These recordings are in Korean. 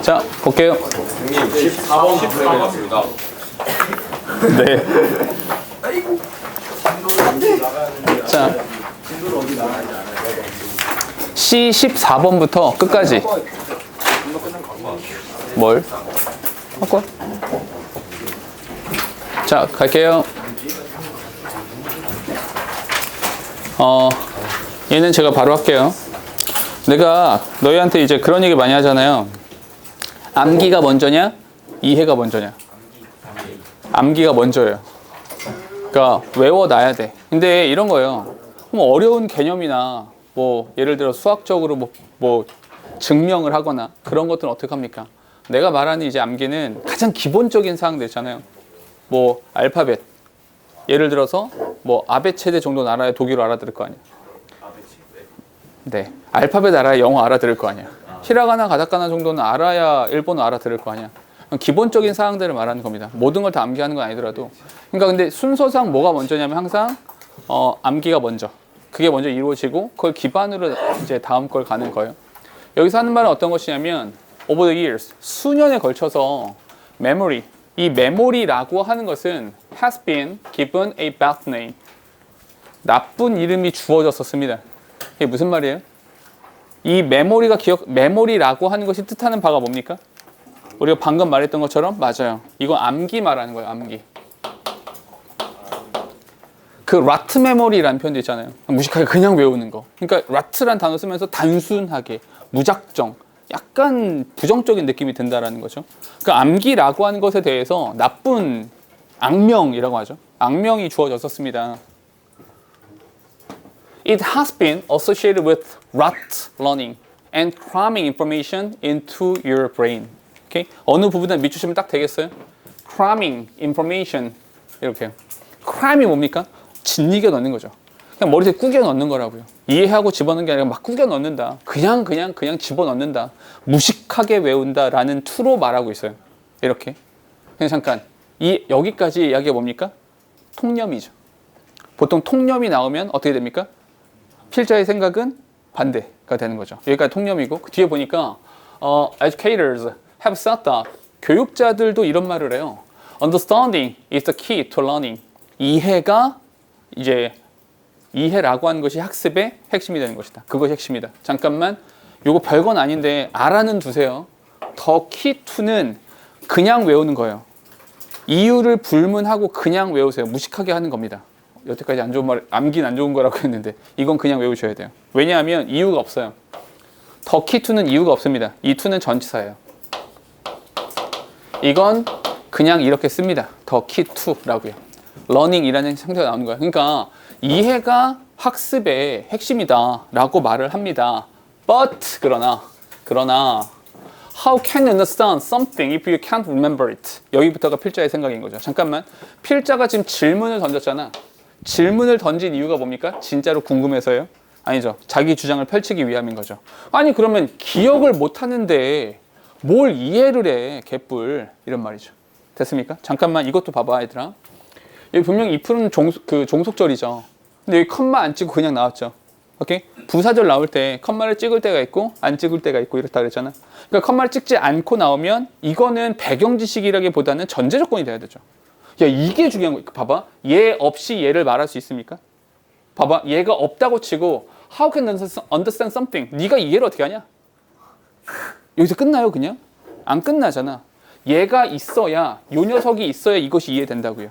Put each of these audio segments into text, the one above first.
자, 볼게요. 선생님 14번 맞습니다. 네. 자, C14번부터 끝까지. 뭘? 바꿔. 자, 갈게요. 얘는 제가 바로 할게요. 내가 너희한테 이제 그런 얘기 많이 하잖아요. 암기가 먼저냐? 이해가 먼저냐? 암기가 먼저예요. 그러니까 외워놔야 돼. 근데 이런 거예요. 뭐 어려운 개념이나 뭐 예를 들어 수학적으로 뭐 증명을 하거나 그런 것들은 어떻게 합니까? 내가 말하는 이제 암기는 가장 기본적인 사항들 있잖아요. 뭐 알파벳. 예를 들어서 뭐 아베체대 정도는 알아야 독일어 알아들을 거 아니야. 네. 알파벳 알아야 영어 알아들을 거 아니야. 히라가나 가타카나 정도는 알아야 일본어 알아들을 거 아니야. 기본적인 사항들을 말하는 겁니다. 모든 걸 다 암기하는 건 아니더라도. 그러니까 근데 순서상 뭐가 먼저냐면 항상 암기가 먼저. 그게 먼저 이루어지고 그걸 기반으로 이제 다음 걸 가는 거예요. 여기서 하는 말은 어떤 것이냐면 over the years, 수년에 걸쳐서 memory, 이 메모리라고 하는 것은 has been given a bad name. 나쁜 이름이 주어졌었습니다. 이게 무슨 말이에요? 이 메모리라고 하는 것이 뜻하는 바가 뭡니까? 우리가 방금 말했던 것처럼 맞아요. 이건 암기 말하는 거예요. 암기. 그 라트 메모리라는 표현도 있잖아요. 무식하게 그냥 외우는 거. 그러니까 라트란 단어 쓰면서 단순하게 무작정 약간 부정적인 느낌이 든다라는 거죠. 그 암기라고 하는 것에 대해서 나쁜 악명이라고 하죠. 악명이 주어졌었습니다. It has been associated with rut learning and cramming information into your brain. Okay? 어느 부분에 밑주시면 딱 되겠어요? cramming information 이렇게요. cramm이 뭡니까? 짓이겨 넣는 거죠. 그냥 머리에 꾸겨 넣는 거라고요. 이해하고 집어넣는 게 아니라 막 꾸겨 넣는다. 그냥 집어넣는다. 무식하게 외운다라는 투로 말하고 있어요. 이렇게. 그냥 잠깐 여기까지 이야기가 뭡니까? 통념이죠. 보통 통념이 나오면 어떻게 됩니까? 필자의 생각은 반대가 되는 거죠. 여기까지 통념이고 그 뒤에 보니까 educators have said that 교육자들도 이런 말을 해요. Understanding is the key to learning. 이해라고 하는 것이 학습의 핵심이 되는 것이다. 그것이 핵심이다. 잠깐만, 요거 별건 아닌데 알아는 두세요. The key to는 그냥 외우는 거예요. 이유를 불문하고 그냥 외우세요. 무식하게 하는 겁니다. 여태까지 안 좋은 말, 암기는 안 좋은 거라고 했는데 이건 그냥 외우셔야 돼요. 왜냐하면 이유가 없어요. The key to는 이유가 없습니다. 이 to는 전치사예요. 이건 그냥 이렇게 씁니다. The key to라고요. learning이라는 형태가 나오는 거예요. 그러니까 이해가 학습의 핵심이다 라고 말을 합니다. But 그러나 How can you understand something if you can't remember it? 여기부터가 필자의 생각인 거죠. 잠깐만, 필자가 지금 질문을 던졌잖아. 질문을 던진 이유가 뭡니까? 진짜로 궁금해서요? 아니죠. 자기 주장을 펼치기 위함인 거죠. 아니 그러면 기억을 못 하는데 뭘 이해를 해, 개뿔. 이런 말이죠. 됐습니까? 잠깐만 이것도 봐봐 얘들아. 여기 분명히 if는 종속절이죠. 근데 여기 컴마 안 찍고 그냥 나왔죠. 오케이? 부사절 나올 때 컴마를 찍을 때가 있고 안 찍을 때가 있고 이렇다 그랬잖아. 그러니까 컴마를 찍지 않고 나오면 이거는 배경 지식이라기보다는 전제 조건이 돼야 되죠. 야, 이게 중요한 거야. 봐봐. 얘 없이 얘를 말할 수 있습니까? 봐봐. 얘가 없다고 치고 How can you understand something? 네가 이해를 어떻게 하냐? 여기서 끝나요 그냥? 안 끝나잖아. 얘가 있어야, 요 녀석이 있어야 이것이 이해된다고요.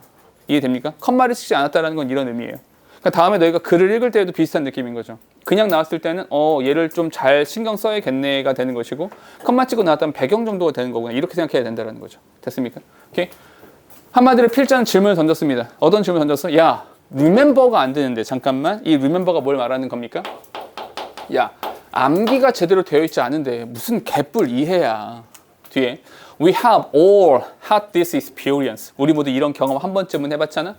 이해됩니까? 컴마를 쓰지 않았다는 건 이런 의미예요. 그러니까 다음에 너희가 글을 읽을 때에도 비슷한 느낌인 거죠. 그냥 나왔을 때는 얘를 좀 잘 신경 써야겠네가 되는 것이고 컴마 찍고 나왔다면 배경 정도가 되는 거구나. 이렇게 생각해야 된다는 거죠. 됐습니까? 오케이? 한마디로 필자는 질문을 던졌습니다. 어떤 질문을 던졌어? 야, remember가 안 되는데 잠깐만. 이 remember가 뭘 말하는 겁니까? 야, 암기가 제대로 되어 있지 않은데 무슨 개뿔 이해야. 뒤에 We have all had this experience. 우리 모두 이런 경험 한 번쯤은 해봤잖아.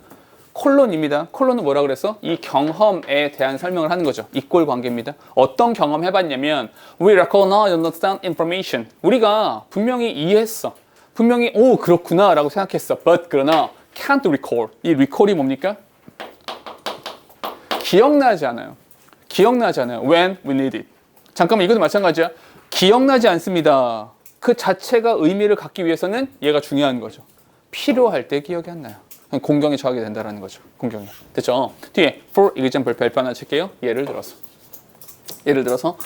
콜론입니다. 콜론은 뭐라 그랬어? 이 경험에 대한 설명을 하는 거죠. 이꼴 관계입니다. 어떤 경험 해봤냐면 We recognize and understand information. 우리가 분명히 이해했어. 분명히 그렇구나 라고 생각했어. But 그러나 can't recall. 이 recall이 뭡니까? 기억나지 않아요. When we need it. 잠깐만 이것도 마찬가지야. 기억나지 않습니다. 그 자체가 의미를 갖기 위해서는 얘가 중요한 거죠. 필요할 때 기억이 안 나요. 공경에 처하게 된다는 거죠. 공경에. 됐죠? 뒤에 for example 별표 하나 칠게요. 예를 들어서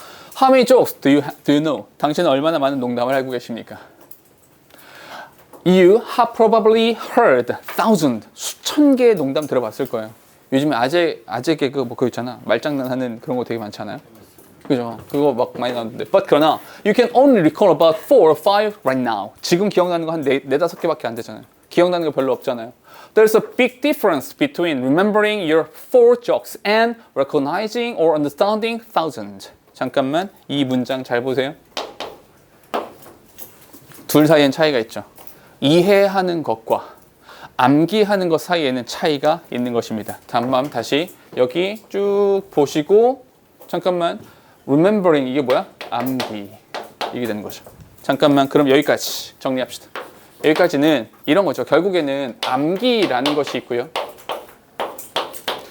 How many jokes do you know? 당신은 얼마나 많은 농담을 알고 계십니까? You have probably heard thousand 수천 개의 농담 들어봤을 거예요. 요즘에 아재 개그 뭐 그거 있잖아. 말장난하는 그런 거 되게 많잖아요. 그죠? 그거 막 많이 나오는데. But 그러나 you can only recall about 4 or 5 right now. 지금 기억나는 거 한 4-5 개밖에 안 되잖아요. 기억나는 거 별로 없잖아요. There's a big difference between remembering your 4 jokes and recognizing or understanding thousands. 잠깐만 이 문장 잘 보세요. 둘 사이엔 차이가 있죠. 이해하는 것과 암기하는 것 사이에는 차이가 있는 것입니다. 다시 여기 쭉 보시고 잠깐만 remembering 이게 뭐야? 암기 이게 되는 거죠. 잠깐만 그럼 여기까지 정리합시다. 여기까지는 이런 거죠. 결국에는 암기라는 것이 있고요.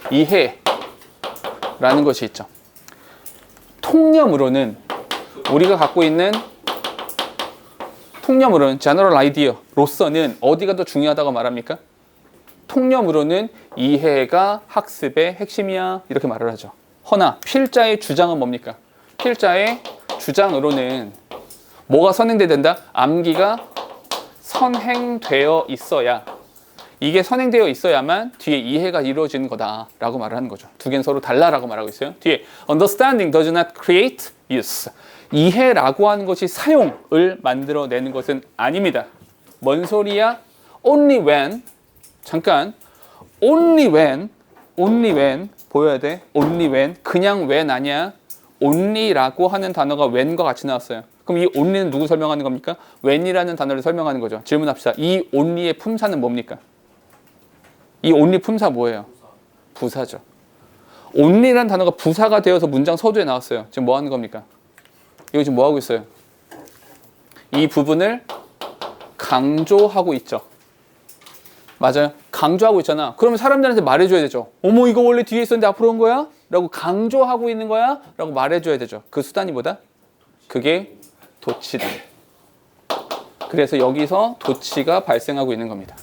이해라는 것이 있죠. 통념으로는 우리가 갖고 있는 general idea로서는 어디가 더 중요하다고 말합니까? 통념으로는 이해가 학습의 핵심이야 이렇게 말을 하죠. 허나 필자의 주장은 뭡니까? 필자의 주장으로는 뭐가 선행돼야 된다? 암기가 선행되어 있어야 이게 선행되어 있어야만 뒤에 이해가 이루어지는 거다라고 말을 하는 거죠. 두 개는 서로 달라라고 말하고 있어요. 뒤에 understanding does not create use. 이해라고 하는 것이 사용을 만들어내는 것은 아닙니다. 뭔 소리야? Only when 잠깐 only when 보여야 돼. only when 그냥 when 아니야. only라고 하는 단어가 when과 같이 나왔어요. 그럼 이 only는 누구 설명하는 겁니까? when이라는 단어를 설명하는 거죠. 질문합시다. 이 only의 품사는 뭡니까? 이 only 품사 뭐예요? 부사죠. only라는 단어가 부사가 되어서 문장 서두에 나왔어요. 지금 뭐 하는 겁니까? 이거 지금 뭐 하고 있어요? 이 부분을 강조하고 있죠. 맞아요. 강조하고 있잖아. 그러면 사람들한테 말해줘야 되죠. 어머 이거 원래 뒤에 있었는데 앞으로 온 거야? 라고 강조하고 있는 거야? 라고 말해줘야 되죠. 그 수단이 뭐다? 그게 도치다. 그래서 여기서 도치가 발생하고 있는 겁니다.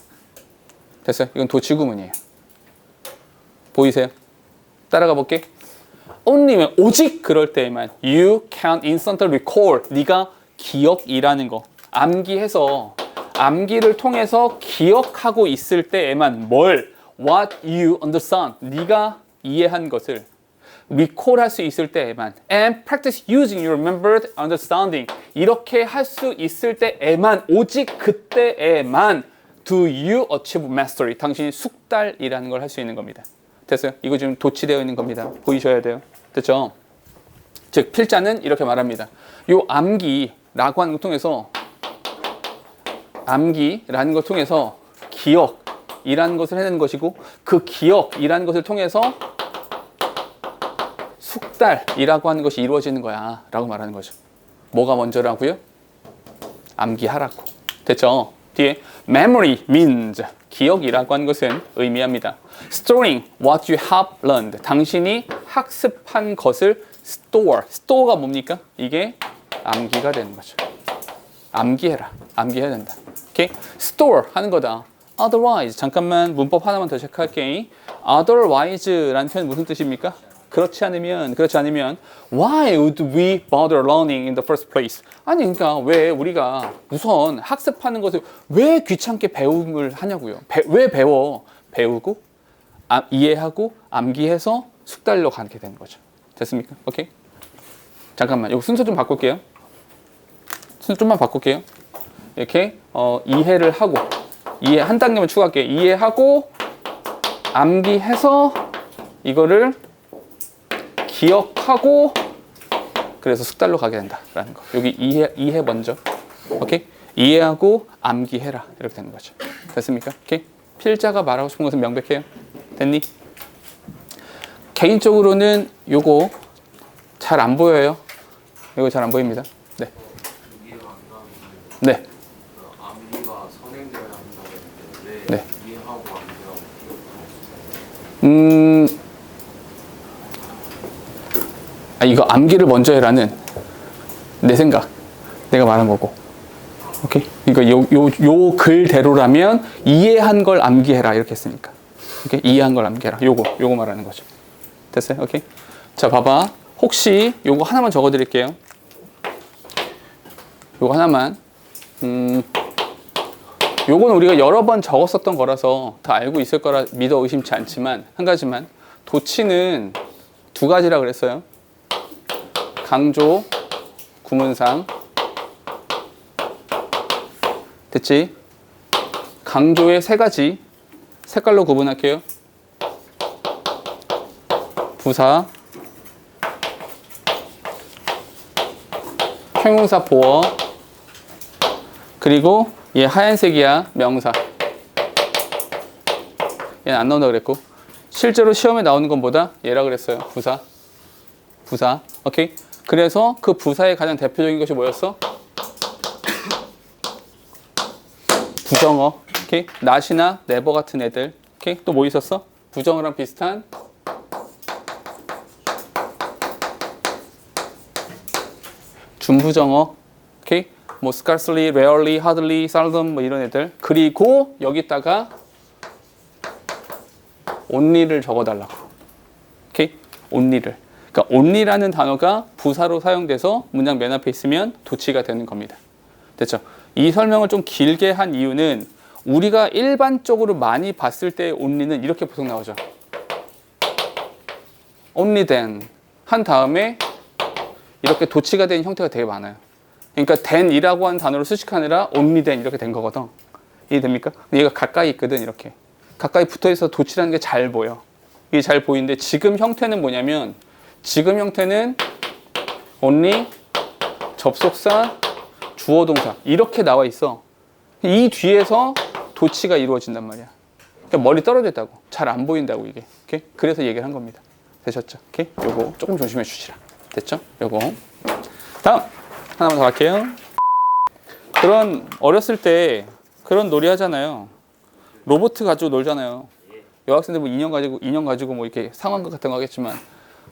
됐어요? 이건 도치 구문이에요. 보이세요? 따라가 볼게. only면 오직 그럴 때에만 you can instantly recall 네가 기억이라는 거 암기해서 암기를 통해서 기억하고 있을 때에만 뭘 what you understand 네가 이해한 것을 recall 할 수 있을 때에만 and practice using your remembered understanding 이렇게 할 수 있을 때에만 오직 그때에만 do you achieve mastery 당신이 숙달이라는 걸 할 수 있는 겁니다. 됐어요? 이거 지금 도치되어 있는 겁니다. 보이셔야 돼요. 됐죠? 즉 필자는 이렇게 말합니다. 요 암기라고 하는 걸 통해서 암기라는 걸 통해서 기억이라는 것을 해내는 것이고 그 기억이라는 것을 통해서 숙달이라고 하는 것이 이루어지는 거야 라고 말하는 거죠. 뭐가 먼저라고요? 암기하라고. 됐죠? 뒤에 memory means 기억이라고 하는 것은 의미합니다. storing what you have learned 당신이 학습한 것을 store가 뭡니까? 이게 암기가 되는 거죠. 암기해라. 암기해야 된다. 오케이? store 하는 거다. otherwise 잠깐만 문법 하나만 더 체크할게. otherwise라는 표현 무슨 뜻입니까? 그렇지 않으면 why would we bother learning in the first place? 아니 그러니까 왜 우리가 우선 학습하는 것을 왜 귀찮게 배움을 하냐고요. 왜 배워? 배우고 이해하고 암기해서 숙달로 가게 되는 거죠. 됐습니까? 오케이? 잠깐만 여기 순서 좀 바꿀게요. 순서 좀만 바꿀게요. 이렇게 이해를 하고 이해 한 단계만 추가할게요. 이해하고 암기해서 이거를 기억하고 그래서 숙달로 가게 된다라는 거. 여기 이해 먼저. 오케이? 이해하고 암기해라. 이렇게 되는 거죠. 됐습니까? 오케이? 필자가 말하고 싶은 것은 명백해요. 됐니? 개인적으로는 요거 잘 안 보여요. 이거 잘 안 보입니다. 네. 네. 암기가 선행되어야 한다고 했는데 네. 이해하고 암기하고 이거 암기를 먼저 해라는 내 생각. 내가 말한 거고. 오케이. 그러니까 요 글대로라면 이해한 걸 암기해라 이렇게 했으니까. 오케이. 이해한 걸 암기해라. 요거 말하는 거죠. 됐어요? 오케이. 자, 봐봐. 혹시 요거 하나만 적어 드릴게요. 요거 하나만. 요거는 우리가 여러 번 적었었던 거라서 다 알고 있을 거라 믿어 의심치 않지만 한 가지만 도치는 두 가지라 그랬어요. 강조, 구문상. 됐지? 강조의 세 가지 색깔로 구분할게요. 부사, 형용사 보어, 그리고 얘 하얀색이야 명사. 얘는 안 나온다 그랬고 실제로 시험에 나오는 건 뭐다? 얘라 그랬어요. 부사. 오케이. 그래서 그 부사의 가장 대표적인 것이 뭐였어? 부정어. 오케이. not이나 never 같은 애들. 오케이. 또 뭐 있었어? 부정어랑 비슷한 준부정어. 오케이. 뭐 scarcely, rarely, hardly, seldom 뭐 이런 애들. 그리고 여기다가 only를 적어달라고. 오케이. only를. 그러니까 only라는 단어가 부사로 사용돼서 문장 맨 앞에 있으면 도치가 되는 겁니다. 됐죠? 이 설명을 좀 길게 한 이유는 우리가 일반적으로 많이 봤을 때 only는 이렇게 보통 나오죠. only then 한 다음에 이렇게 도치가 된 형태가 되게 많아요. 그러니까 then이라고 한 단어를 수식하느라 only then 이렇게 된 거거든. 이해됩니까? 얘가 가까이 있거든. 이렇게 가까이 붙어있어 도치라는 게 잘 보여. 이게 잘 보이는데 지금 형태는 뭐냐면 지금 형태는 only, 접속사, 주어 동사 이렇게 나와 있어. 이 뒤에서 도치가 이루어진단 말이야. 그러니까 멀리 떨어져 있다고. 잘 안 보인다고 이게. 오케이? 그래서 얘기를 한 겁니다. 되셨죠? 오케이? 요거 조금 조심해 주시라. 됐죠? 요거. 다음 하나만 더 할게요. 그런 어렸을 때 그런 놀이 하잖아요. 로봇 가지고 놀잖아요. 여학생들 뭐 인형 가지고 뭐 이렇게 상황극 같은 거 하겠지만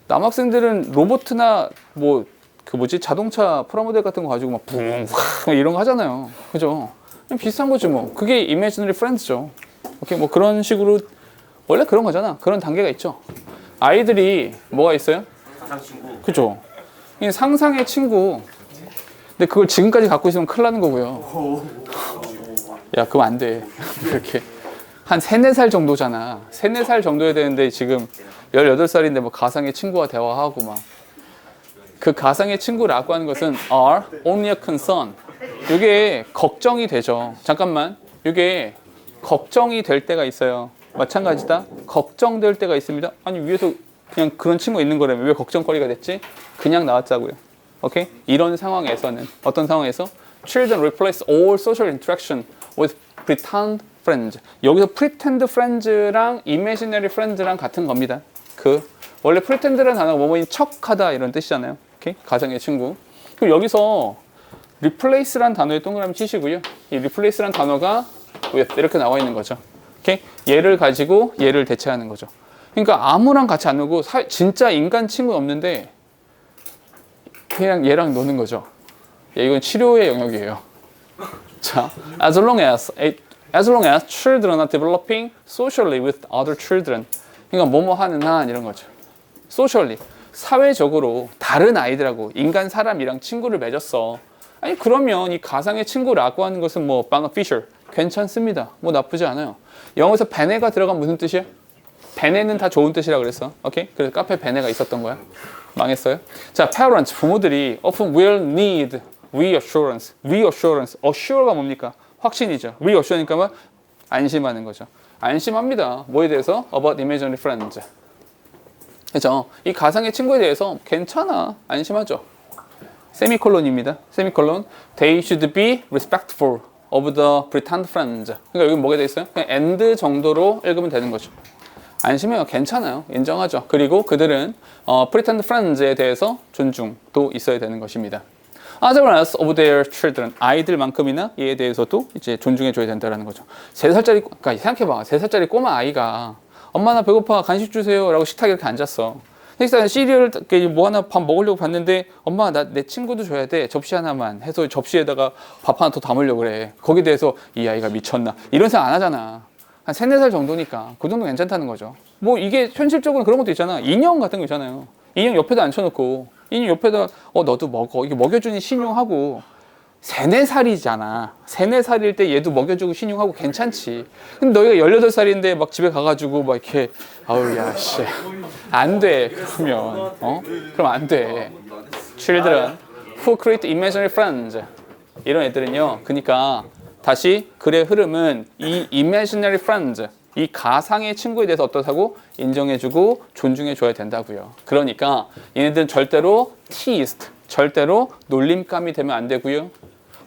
남학생들은 로봇이나 뭐 그 뭐지 자동차 프라모델 같은 거 가지고 막 붕 이런 거 하잖아요. 그죠? 비슷한 거지 뭐. 그게 imaginary friends죠. 오케이 뭐 그런 식으로 원래 그런 거잖아. 그런 단계가 있죠. 아이들이 뭐가 있어요? 상상 친구. 그죠? 이 상상의 친구. 근데 그걸 지금까지 갖고 있으면 큰일 나는 거고요. 야, 그럼 안 돼. 이렇게. 한 3, 4살 정도잖아. 3, 4살 정도야 되는데 지금 18살인데 뭐 가상의 친구와 대화하고 막. 그 가상의 친구라고 하는 것은 are only a concern. 이게 걱정이 되죠. 잠깐만. 이게 걱정이 될 때가 있어요. 마찬가지다. 걱정될 때가 있습니다. 아니 위에서 그냥 그런 친구가 있는 거라면 왜 걱정거리가 됐지? 그냥 나왔자고요. 오케이? 이런 상황에서는 어떤 상황에서 children replace all social interaction with pretend friends. 여기서 pretend friends랑 imaginary friends랑 같은 겁니다. 원래 pretend라는 단어가 뭐뭐인 척하다 이런 뜻이잖아요. 오케이? 가상의 친구. 그리고 여기서 replace라는 단어에 동그라미 치시고요. 이 replace라는 단어가 이렇게 나와 있는 거죠. 오케이? 얘를 가지고 얘를 대체하는 거죠. 그러니까 아무랑 같이 안 놀고 진짜 인간 친구는 없는데 그냥 얘랑 노는 거죠. 이건 치료의 영역이에요. 자, as long as children are developing socially with other children. 그러니까 뭐뭐 하는 한 이런 거죠. socially. 사회적으로 다른 아이들하고 인간 사람이랑 친구를 맺었어. 아니 그러면 이 가상의 친구라고 하는 것은 뭐 beneficial 괜찮습니다. 뭐 나쁘지 않아요. 영어에서 베네가 들어간 무슨 뜻이야? 베네는 다 좋은 뜻이라 그랬어. 오케이? 그래서 카페 베네가 있었던 거야. 망했어요. 자, parents 부모들이 often will need reassurance. assure가 뭡니까? 확신이죠. reassure니까 뭐 안심하는 거죠. 안심합니다. 뭐에 대해서? about imaginary friends. 그죠? 이 가상의 친구에 대해서 괜찮아. 안심하죠. 세미콜론입니다. 세미콜론. They should be respectful of the pretend friends. 그러니까 여기 뭐가 돼 있어요? 그냥 and 정도로 읽으면 되는 거죠. 안심해요. 괜찮아요. 인정하죠. 그리고 그들은 pretend friends에 대해서 존중도 있어야 되는 것입니다. As well as of their children. 아이들만큼이나 얘에 대해서도 이제 존중해줘야 된다는 거죠. 3살짜리, 그러니까 생각해봐. 3살짜리 꼬마 아이가 엄마 나 배고파 간식 주세요 라고 식탁에 이렇게 앉았어. 식사 시리얼 뭐 하나 밥 먹으려고 봤는데 엄마 나 내 친구도 줘야 돼 접시 하나만 해서 접시에다가 밥 하나 더 담으려고 그래. 거기에 대해서 이 아이가 미쳤나 이런 생각 안 하잖아. 한 3, 4살 정도니까 그 정도 괜찮다는 거죠. 뭐 이게 현실적으로 그런 것도 있잖아. 인형 같은 거 있잖아요. 인형 옆에다 앉혀놓고 인형 옆에다 너도 먹어 이게 먹여주니 신용하고 3, 4살이잖아. 3, 4살일 때 얘도 먹여주고 신용하고 괜찮지. 근데 너희가 18살인데 막 집에 가가지고 막 이렇게 아우 야 씨 안 돼. 그러면 그럼 안 돼. Children who create imaginary friends 이런 애들은요. 그러니까 다시 글의 흐름은 이 imaginary friends 이 가상의 친구에 대해서 어떻다고 인정해주고 존중해줘야 된다고요. 그러니까 얘네들은 절대로 teased 절대로 놀림감이 되면 안 되고요.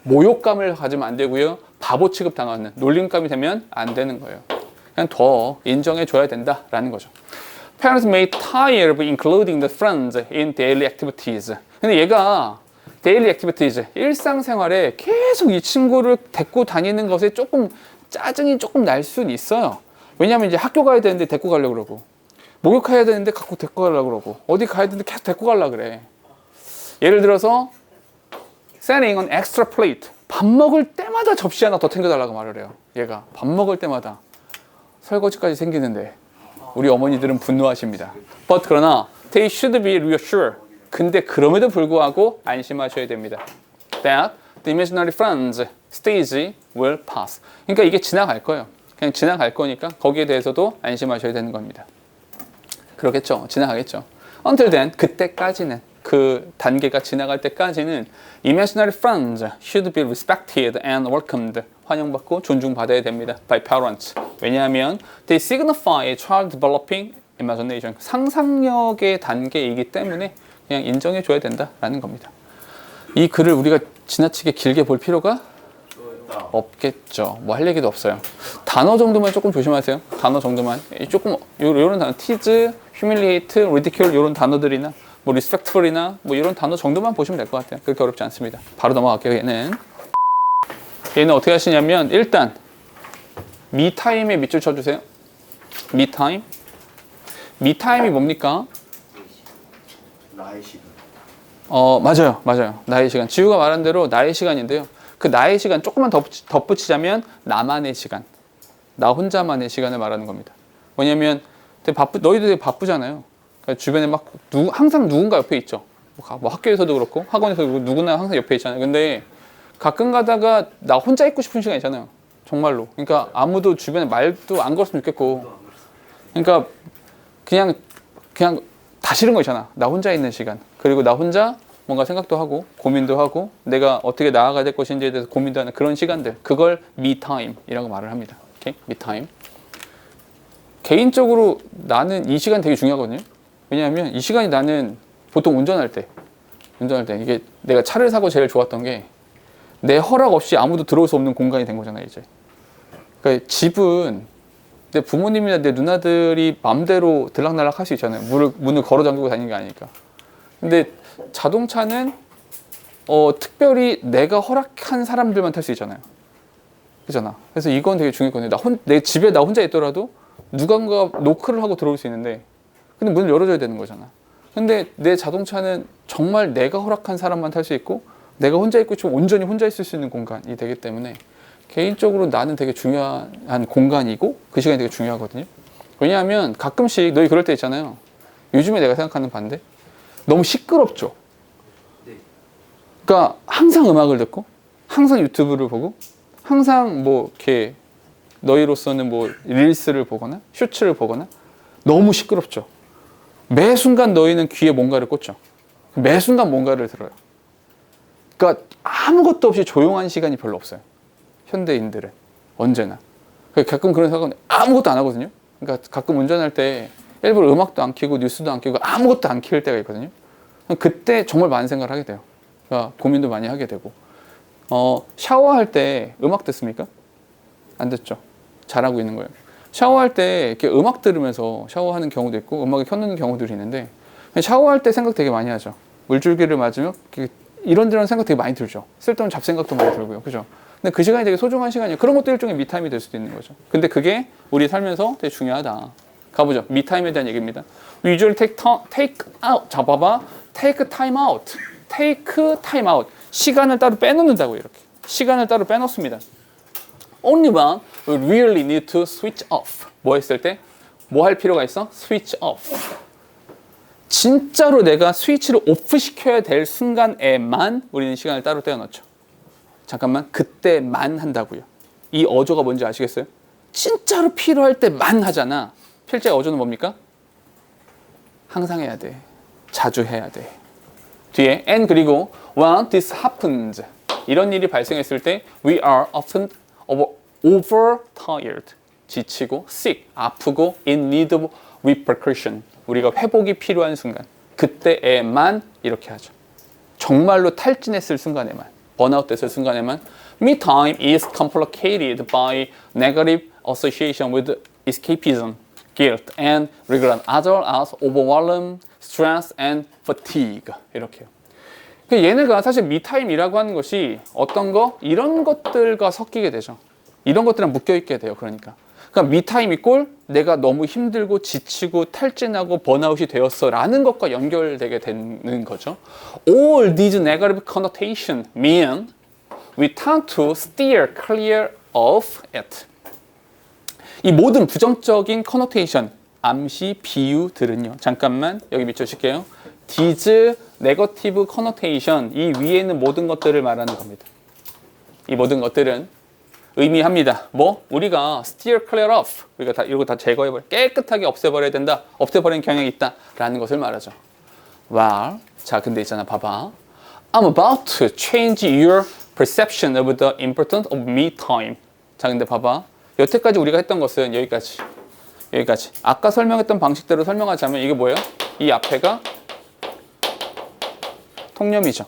모욕감을 가지면 안 되고요. 바보 취급당하는 놀림감이 되면 안 되는 거예요. 그냥 더 인정해줘야 된다라는 거죠. Parents may tire of including the friends in daily activities. 근데 얘가 daily activities, 일상생활에 계속 이 친구를 데리고 다니는 것에 조금 짜증이 조금 날 수는 있어요. 왜냐하면 이제 학교 가야 되는데 데리고 가려고 그러고 목욕해야 되는데 갖고 데리고 가려고 그러고 어디 가야 되는데 계속 데리고 가려고 그래. 예를 들어서 setting an extra plate. 밥 먹을 때마다 접시 하나 더 챙겨달라고 말을 해요. 얘가 밥 먹을 때마다 설거지까지 생기는데 우리 어머니들은 분노하십니다. But 그러나 they should be reassured. 근데 그럼에도 불구하고 안심하셔야 됩니다. That the imaginary friends stage will pass. 그러니까 이게 지나갈 거예요. 그냥 지나갈 거니까 거기에 대해서도 안심하셔야 되는 겁니다. 그렇겠죠. 지나가겠죠. Until then, 그때까지는 그 단계가 지나갈 때까지는 imaginary friends should be respected and welcomed. 환영받고 존중받아야 됩니다. By parents. 왜냐하면 they signify a child developing imagination. 상상력의 단계이기 때문에 그냥 인정해줘야 된다라는 겁니다. 이 글을 우리가 지나치게 길게 볼 필요가 없겠죠. 뭐 할 얘기도 없어요. 단어 정도만 조금 조심하세요. 단어 정도만. 조금 요런 단어, tease, humiliate, ridicule 이런 단어들이나 뭐 respectful이나 뭐 이런 단어 정도만 보시면 될 것 같아요. 그렇게 어렵지 않습니다. 바로 넘어갈게요. 얘는 어떻게 하시냐면 일단 미타임에 밑줄 쳐주세요. 미타임. 미타임이 뭡니까? 나의 시간. 맞아요. 나의 시간. 지우가 말한 대로 나의 시간인데요. 그 나의 시간 조금만 덧붙이자면 나만의 시간. 나 혼자만의 시간을 말하는 겁니다. 왜냐면 너희도 되게 바쁘잖아요. 그러니까 주변에 막 항상 누군가 옆에 있죠. 뭐 학교에서도 그렇고 학원에서도 그렇고 누구나 항상 옆에 있잖아요. 근데 가끔 가다가 나 혼자 있고 싶은 시간 있잖아요. 정말로. 그러니까 아무도 주변에 말도 안 걸었으면 좋겠고. 그러니까 그냥 다 싫은 거 있잖아. 나 혼자 있는 시간. 그리고 나 혼자 뭔가 생각도 하고 고민도 하고 내가 어떻게 나아가야 될 것인지에 대해서 고민도 하는 그런 시간들. 그걸 me-time이라고 말을 합니다. 오케이? me-time. 개인적으로 나는 이 시간 되게 중요하거든요. 왜냐하면 이 시간이 나는 보통 운전할 때 이게 내가 차를 사고 제일 좋았던 게 내 허락 없이 아무도 들어올 수 없는 공간이 된 거잖아요, 이제. 그러니까 집은 내 부모님이나 내 누나들이 맘대로 들락날락 할 수 있잖아요. 문을 걸어 잠그고 다니는 게 아니니까. 근데 자동차는 특별히 내가 허락한 사람들만 탈 수 있잖아요. 그잖아. 그래서 이건 되게 중요했거든요. 내 집에 나 혼자 있더라도 누군가 노크를 하고 들어올 수 있는데 근데 문을 열어줘야 되는 거잖아. 근데 내 자동차는 정말 내가 허락한 사람만 탈 수 있고 내가 혼자 있고 좀 온전히 혼자 있을 수 있는 공간이 되기 때문에 개인적으로 나는 되게 중요한 공간이고 그 시간이 되게 중요하거든요. 왜냐하면 가끔씩 너희 그럴 때 있잖아요. 요즘에 내가 생각하는 반대. 너무 시끄럽죠. 그러니까 항상 음악을 듣고 항상 유튜브를 보고 항상 뭐 이렇게 너희로서는 뭐 릴스를 보거나 쇼츠를 보거나 너무 시끄럽죠. 매 순간 너희는 귀에 뭔가를 꽂죠. 매 순간 뭔가를 들어요. 그러니까 아무것도 없이 조용한 시간이 별로 없어요. 현대인들은 언제나. 가끔 그런 생각은 아무것도 안 하거든요. 그러니까 가끔 운전할 때 일부러 음악도 안 켜고 뉴스도 안 켜고 아무것도 안 켤 때가 있거든요. 그때 정말 많은 생각을 하게 돼요. 그러니까 고민도 많이 하게 되고. 샤워할 때 음악 듣습니까? 안 듣죠. 잘하고 있는 거예요. 샤워할 때 이렇게 음악 들으면서 샤워하는 경우도 있고 음악을 켜놓는 경우들이 있는데 샤워할 때 생각 되게 많이 하죠. 물줄기를 맞으면 이런저런 생각 되게 많이 들죠. 쓸데없는 잡생각도 많이 들고요. 그죠? 근데 그 시간이 되게 소중한 시간이에요. 그런 것도 일종의 미타임이 될 수도 있는 거죠. 근데 그게 우리 살면서 되게 중요하다. 가보죠. me time에 대한 얘기입니다. We usually take out. 자, 봐봐. take time out. take time out. 시간을 따로 빼놓는다고요, 이렇게. 시간을 따로 빼놓습니다. Only when we really need to switch off. 뭐 했을 때? 뭐 할 필요가 있어? switch off. 진짜로 내가 스위치를 오프 시켜야 될 순간에만 우리는 시간을 따로 떼어놓죠. 잠깐만, 그때만 한다고요. 이 어조가 뭔지 아시겠어요? 진짜로 필요할 때만 하잖아. 필자의 어조는 뭡니까? 항상 해야 돼. 자주 해야 돼. 뒤에 and 그리고 when this happens. 이런 일이 발생했을 때 we are often overtired. 지치고 sick. 아프고 in need of repercussion. 우리가 회복이 필요한 순간. 그때에만 이렇게 하죠. 정말로 탈진했을 순간에만. 번아웃 됐을 순간에만. Me time is complicated by negative association with escapism, guilt, and regret, as well as overwhelm, stress, and fatigue. 이렇게요. 얘네가 사실 미타임이라고 하는 것이 어떤 거? 이런 것들과 섞이게 되죠. 이런 것들이랑 묶여있게 돼요. 그러니까 미타임 이꼴 내가 너무 힘들고 지치고 탈진하고 번아웃이 되었어 라는 것과 연결되게 되는 거죠. All these negative connotation mean we tend to steer clear of it. 이 모든 부정적인 connotation, 암시, 비유들은요. 잠깐만 여기 밑줄칠게요. These negative connotation, 이 위에 있는 모든 것들을 말하는 겁니다. 이 모든 것들은 의미합니다. 뭐? 우리가 steer clear of, 우리가 다 이거 다 제거해버려, 깨끗하게 없애버려야 된다, 없애버리는 경향이 있다라는 것을 말하죠. Well, 자 근데 있잖아, 봐봐. I'm about to change your perception of the importance of me time. 자 근데 봐봐. 여태까지 우리가 했던 것은 여기까지. 아까 설명했던 방식대로 설명하자면 이게 뭐예요? 이 앞에가 통념이죠.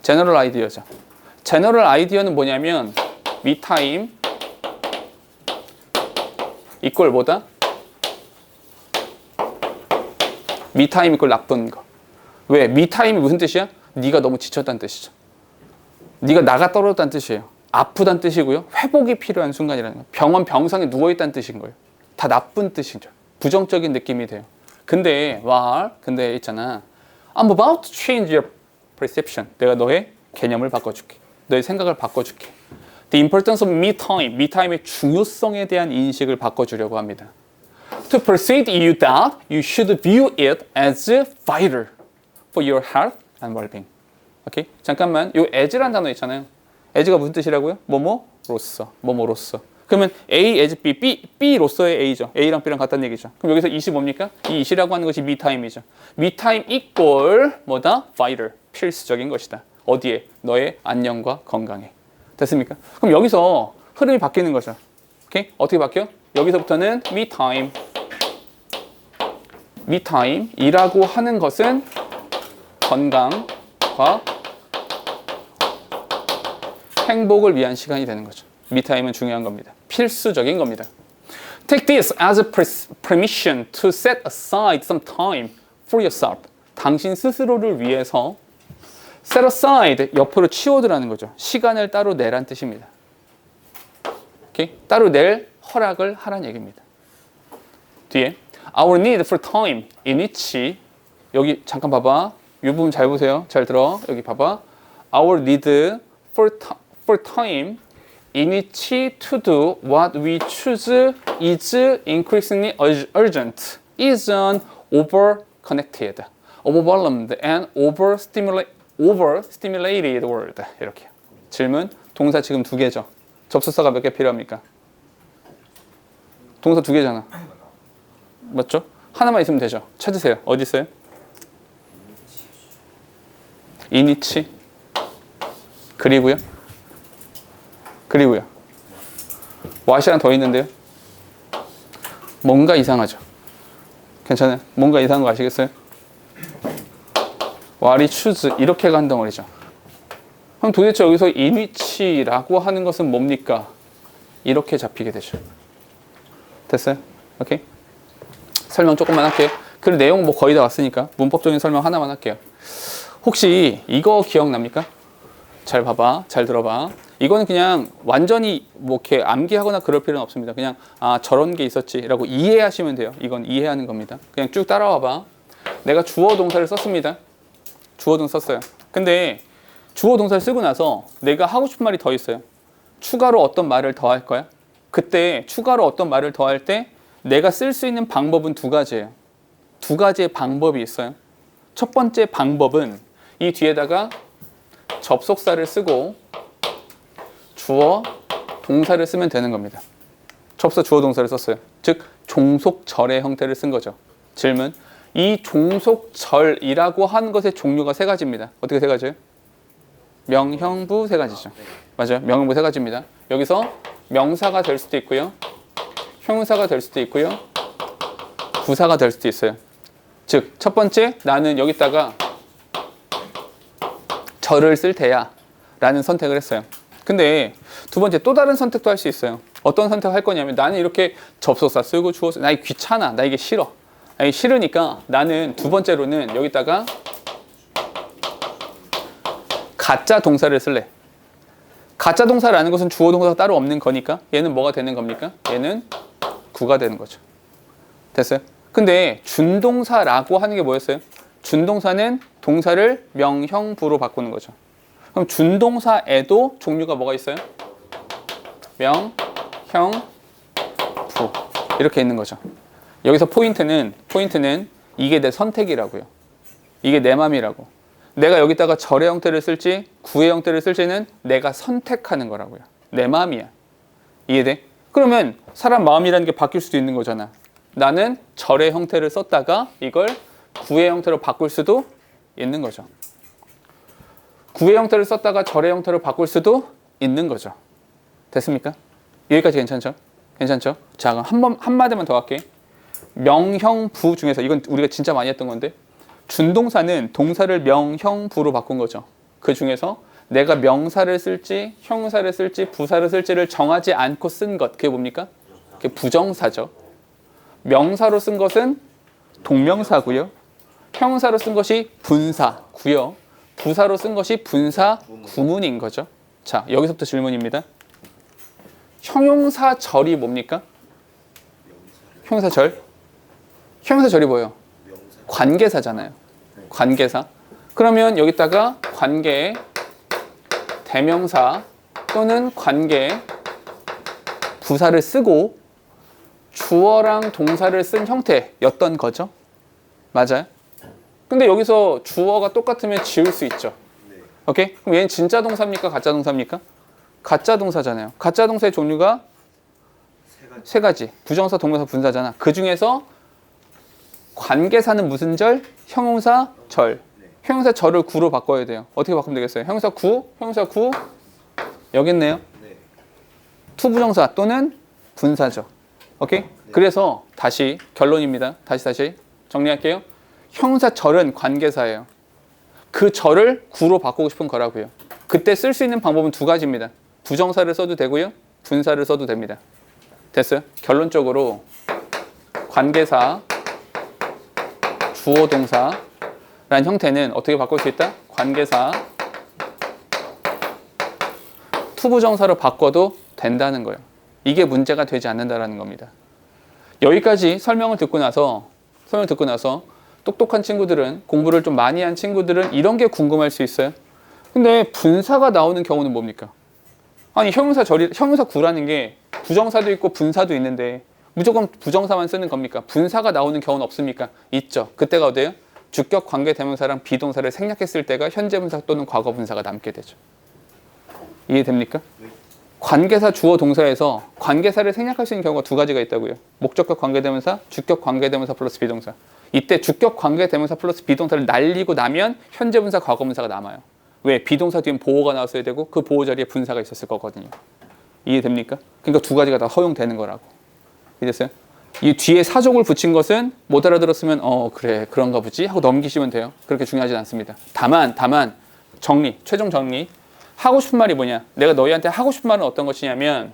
제너럴 아이디어죠. 제너럴 아이디어는 뭐냐면 me time 이꼴 뭐다? me time 이꼴 나쁜 거. 왜? me time이 무슨 뜻이야? 네가 너무 지쳤다는 뜻이죠. 네가 나가 떨어졌다는 뜻이에요. 아프다는 뜻이고요. 회복이 필요한 순간이라는 거예요. 병원 병상에 누워있다는 뜻인 거예요. 다 나쁜 뜻이죠. 부정적인 느낌이 돼요. 근데 있잖아. I'm about to change your perception. 내가 너의 개념을 바꿔줄게. 너의 생각을 바꿔줄게. The importance of me time. me time의 중요성에 대한 인식을 바꿔주려고 합니다. To persuade you that you should view it as vital for your health and well-being. 오케이? 잠깐만. 요 as란 단어 있잖아요. as가 무슨 뜻이라고요? 뭐뭐로서. 그러면 A as B, B로서의 A죠. A랑 B랑 같다는 얘기죠. 그럼 여기서 it이 뭡니까? 이 it이라고 하는 것이 me time이죠. me time equal 뭐다? vital. 필수적인 것이다. 어디에? 너의 안녕과 건강에. 됐습니까? 그럼 여기서 흐름이 바뀌는 거죠. 오케이? 어떻게 바뀌어? 여기서부터는 me time이라고 하는 것은 건강과 행복을 위한 시간이 되는 거죠. me time은 중요한 겁니다. 필수적인 겁니다. Take this as a permission to set aside some time for yourself. 당신 스스로를 위해서 set aside, 옆으로 치워두라는 거죠. 시간을 따로 내란 뜻입니다. 오케이? 따로 낼 허락을 하란 얘기입니다. 뒤에 Our need for time in which 여기 잠깐 봐봐. 이 부분 잘 보세요. 잘 들어. 여기 봐봐. Our need for time in which to do what we choose is increasingly urgent, is an over-connected, overwhelmed, and overstimulated world. 이렇게. 질문. 동사 지금 2개죠. 접속사가 몇 개 필요합니까? 동사 2개잖아. 맞죠? 하나만 있으면 되죠. 찾으세요. 어디 있어요? in which. 그리고요. what이랑 더 있는데요. 뭔가 이상하죠. 괜찮아요? 뭔가 이상한 거 아시겠어요? what choose 이렇게가 한 덩어리죠. 그럼 도대체 여기서 in which라고 하는 것은 뭡니까? 이렇게 잡히게 되죠. 됐어요? 오케이? 설명 조금만 할게요. 그 내용 뭐 거의 다 왔으니까 문법적인 설명 하나만 할게요. 혹시 이거 기억납니까? 잘 봐봐. 잘 들어봐. 이거는 그냥 완전히 뭐 이렇게 암기하거나 그럴 필요는 없습니다. 그냥 아 저런 게 있었지라고 이해하시면 돼요. 이건 이해하는 겁니다. 그냥 쭉 따라와 봐. 내가 주어 동사를 썼습니다. 주어 동사 썼어요. 근데 주어 동사를 쓰고 나서 내가 하고 싶은 말이 더 있어요. 추가로 어떤 말을 더 할 거야? 그때 추가로 어떤 말을 더 할 때 내가 쓸 수 있는 방법은 두 가지예요. 두 가지의 방법이 있어요. 첫 번째 방법은 이 뒤에다가 접속사를 쓰고 주어 동사를 쓰면 되는 겁니다. 접속 주어 동사를 썼어요. 즉 종속절의 형태를 쓴 거죠. 질문. 이 종속절이라고 하는 것의 종류가 세 가지입니다. 어떻게 세 가지예요? 명형부 세 가지죠. 맞아요. 명형부 세 가지입니다. 여기서 명사가 될 수도 있고요. 형용사가 될 수도 있고요. 부사가 될 수도 있어요. 즉, 첫 번째, 나는 여기다가 절을 쓸 테야 라는 선택을 했어요. 근데 두 번째, 또 다른 선택도 할 수 있어요. 어떤 선택을 할 거냐면 나는 이렇게 접속사 쓰고 주어 쓰고 나 이게 귀찮아. 나 이게 싫어. 나 이게 싫으니까 나는 두 번째로는 여기다가 가짜 동사를 쓸래. 가짜 동사라는 것은 주어 동사가 따로 없는 거니까 얘는 뭐가 되는 겁니까? 얘는 구가 되는 거죠. 됐어요? 근데 준동사라고 하는 게 뭐였어요? 준동사는 동사를 명형부로 바꾸는 거죠. 그럼 준동사에도 종류가 뭐가 있어요? 명, 형, 부 이렇게 있는 거죠. 여기서 포인트는 이게 내 선택이라고요. 이게 내 맘이라고. 내가 여기다가 절의 형태를 쓸지 구의 형태를 쓸지는 내가 선택하는 거라고요. 내 마음이야. 이해돼? 그러면 사람 마음이라는 게 바뀔 수도 있는 거잖아. 나는 절의 형태를 썼다가 이걸 구의 형태로 바꿀 수도 있는 거죠. 구의 형태를 썼다가 절의 형태로 바꿀 수도 있는 거죠. 됐습니까? 여기까지 괜찮죠? 괜찮죠? 자, 그럼 한마디만 더 할게. 명형부 중에서 이건 우리가 진짜 많이 했던 건데 준동사는 동사를 명형부로 바꾼 거죠. 그 중에서 내가 명사를 쓸지 형용사를 쓸지 부사를 쓸지를 정하지 않고 쓴 것, 그게 뭡니까? 그게 부정사죠. 명사로 쓴 것은 동명사고요. 형용사로 쓴 것이 분사고요. 부사로 쓴 것이 분사 구문인 거죠. 자, 여기서부터 질문입니다. 형용사절이 뭡니까? 형용사절? 형용사절이 뭐예요? 관계사잖아요. 관계사. 그러면 여기다가 관계 대명사 또는 관계 부사를 쓰고 주어랑 동사를 쓴 형태였던 거죠. 맞아요? 근데 여기서 주어가 똑같으면 지울 수 있죠. 오케이? 그럼 얘는 진짜 동사입니까? 가짜 동사입니까? 가짜 동사잖아요. 가짜 동사의 종류가 세 가지. 부정사, 동명사, 분사잖아. 그 중에서 관계사는 무슨 절? 형용사 절. 형용사 절을 구로 바꿔야 돼요. 어떻게 바꾸면 되겠어요? 형용사 구 여기 있네요. 투부정사 또는 분사죠. 오케이? 그래서 다시 결론입니다. 다시 정리할게요. 형용사 절은 관계사예요. 그 절을 구로 바꾸고 싶은 거라고요. 그때 쓸 수 있는 방법은 두 가지입니다. 부정사를 써도 되고요. 분사를 써도 됩니다. 됐어요? 결론적으로 관계사 주어 동사라는 형태는 어떻게 바꿀 수 있다? 관계사 투부정사로 바꿔도 된다는 거예요. 이게 문제가 되지 않는다는 겁니다. 여기까지 설명을 듣고 나서 똑똑한 친구들은, 공부를 좀 많이 한 친구들은 이런 게 궁금할 수 있어요. 근데 분사가 나오는 경우는 뭡니까? 아니 형용사 구라는 게 부정사도 있고 분사도 있는데 무조건 부정사만 쓰는 겁니까? 분사가 나오는 경우는 없습니까? 있죠. 그때가 어디예요? 주격 관계 대명사랑 비동사를 생략했을 때가 현재 분사 또는 과거 분사가 남게 되죠. 이해됩니까? 관계사 주어 동사에서 관계사를 생략할 수 있는 경우가 두 가지가 있다고요. 목적격 관계 대명사, 주격 관계 대명사 플러스 비동사. 이때 주격 관계 대명사 플러스 비동사를 날리고 나면 현재 분사 과거 분사가 남아요. 왜? 비동사 뒤엔 보호가 나왔어야 되고 그 보호 자리에 분사가 있었을 거거든요. 이해됩니까? 그러니까 두 가지가 다 허용되는 거라고. 이해됐어요? 이 뒤에 사족을 붙인 것은 못 알아들었으면 그래 그런가 보지 하고 넘기시면 돼요. 그렇게 중요하진 않습니다. 다만 최종 정리. 하고 싶은 말이 뭐냐? 내가 너희한테 하고 싶은 말은 어떤 것이냐면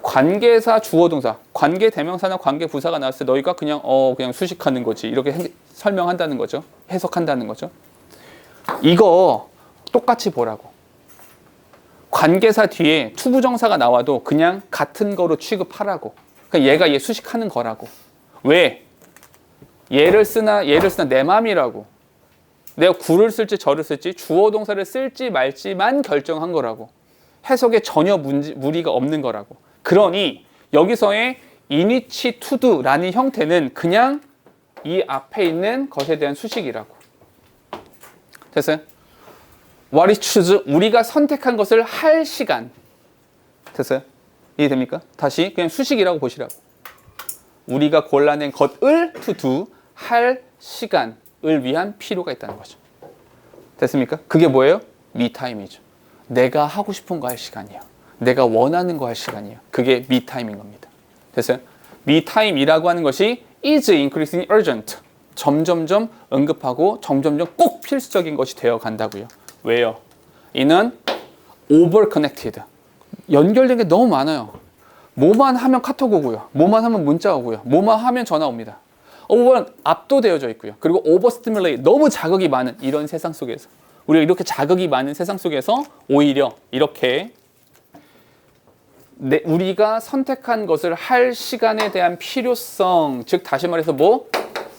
관계사 주어 동사, 관계 대명사나 관계 부사가 나왔을 때 너희가 그냥 수식하는 거지. 이렇게 설명한다는 거죠. 해석한다는 거죠. 이거 똑같이 보라고. 관계사 뒤에 투부정사가 나와도 그냥 같은 거로 취급하라고. 그러니까 얘가 얘 수식하는 거라고. 왜? 얘를 쓰나 내 맘이라고. 내가 구를 쓸지 저를 쓸지 주어 동사를 쓸지 말지만 결정한 거라고. 해석에 전혀 무리가 없는 거라고. 그러니 여기서의 in which to do라는 형태는 그냥 이 앞에 있는 것에 대한 수식이라고. 됐어요? What is choose? 우리가 선택한 것을 할 시간. 됐어요? 이해됩니까? 다시 그냥 수식이라고 보시라고. 우리가 골라낸 것을 to do, 할 시간을 위한 필요가 있다는 거죠. 됐습니까? 그게 뭐예요? me time이죠. 내가 하고 싶은 거 할 시간이에요. 내가 원하는 거 할 시간이에요. 그게 me time인 겁니다. 됐어요? me time이라고 하는 것이 is increasing urgent. 점점점 응급하고 점점점 꼭 필수적인 것이 되어 간다고요. 왜요? 이는 over connected. 연결된 게 너무 많아요. 뭐만 하면 카톡 오고요. 뭐만 하면 문자 오고요. 뭐만 하면 전화 옵니다. 오버는 압도되어져 있고요. 그리고 오버 스티뮬레이, 너무 자극이 많은 이런 세상 속에서, 우리가 이렇게 자극이 많은 세상 속에서 오히려 이렇게 우리가 선택한 것을 할 시간에 대한 필요성, 즉 다시 말해서 뭐?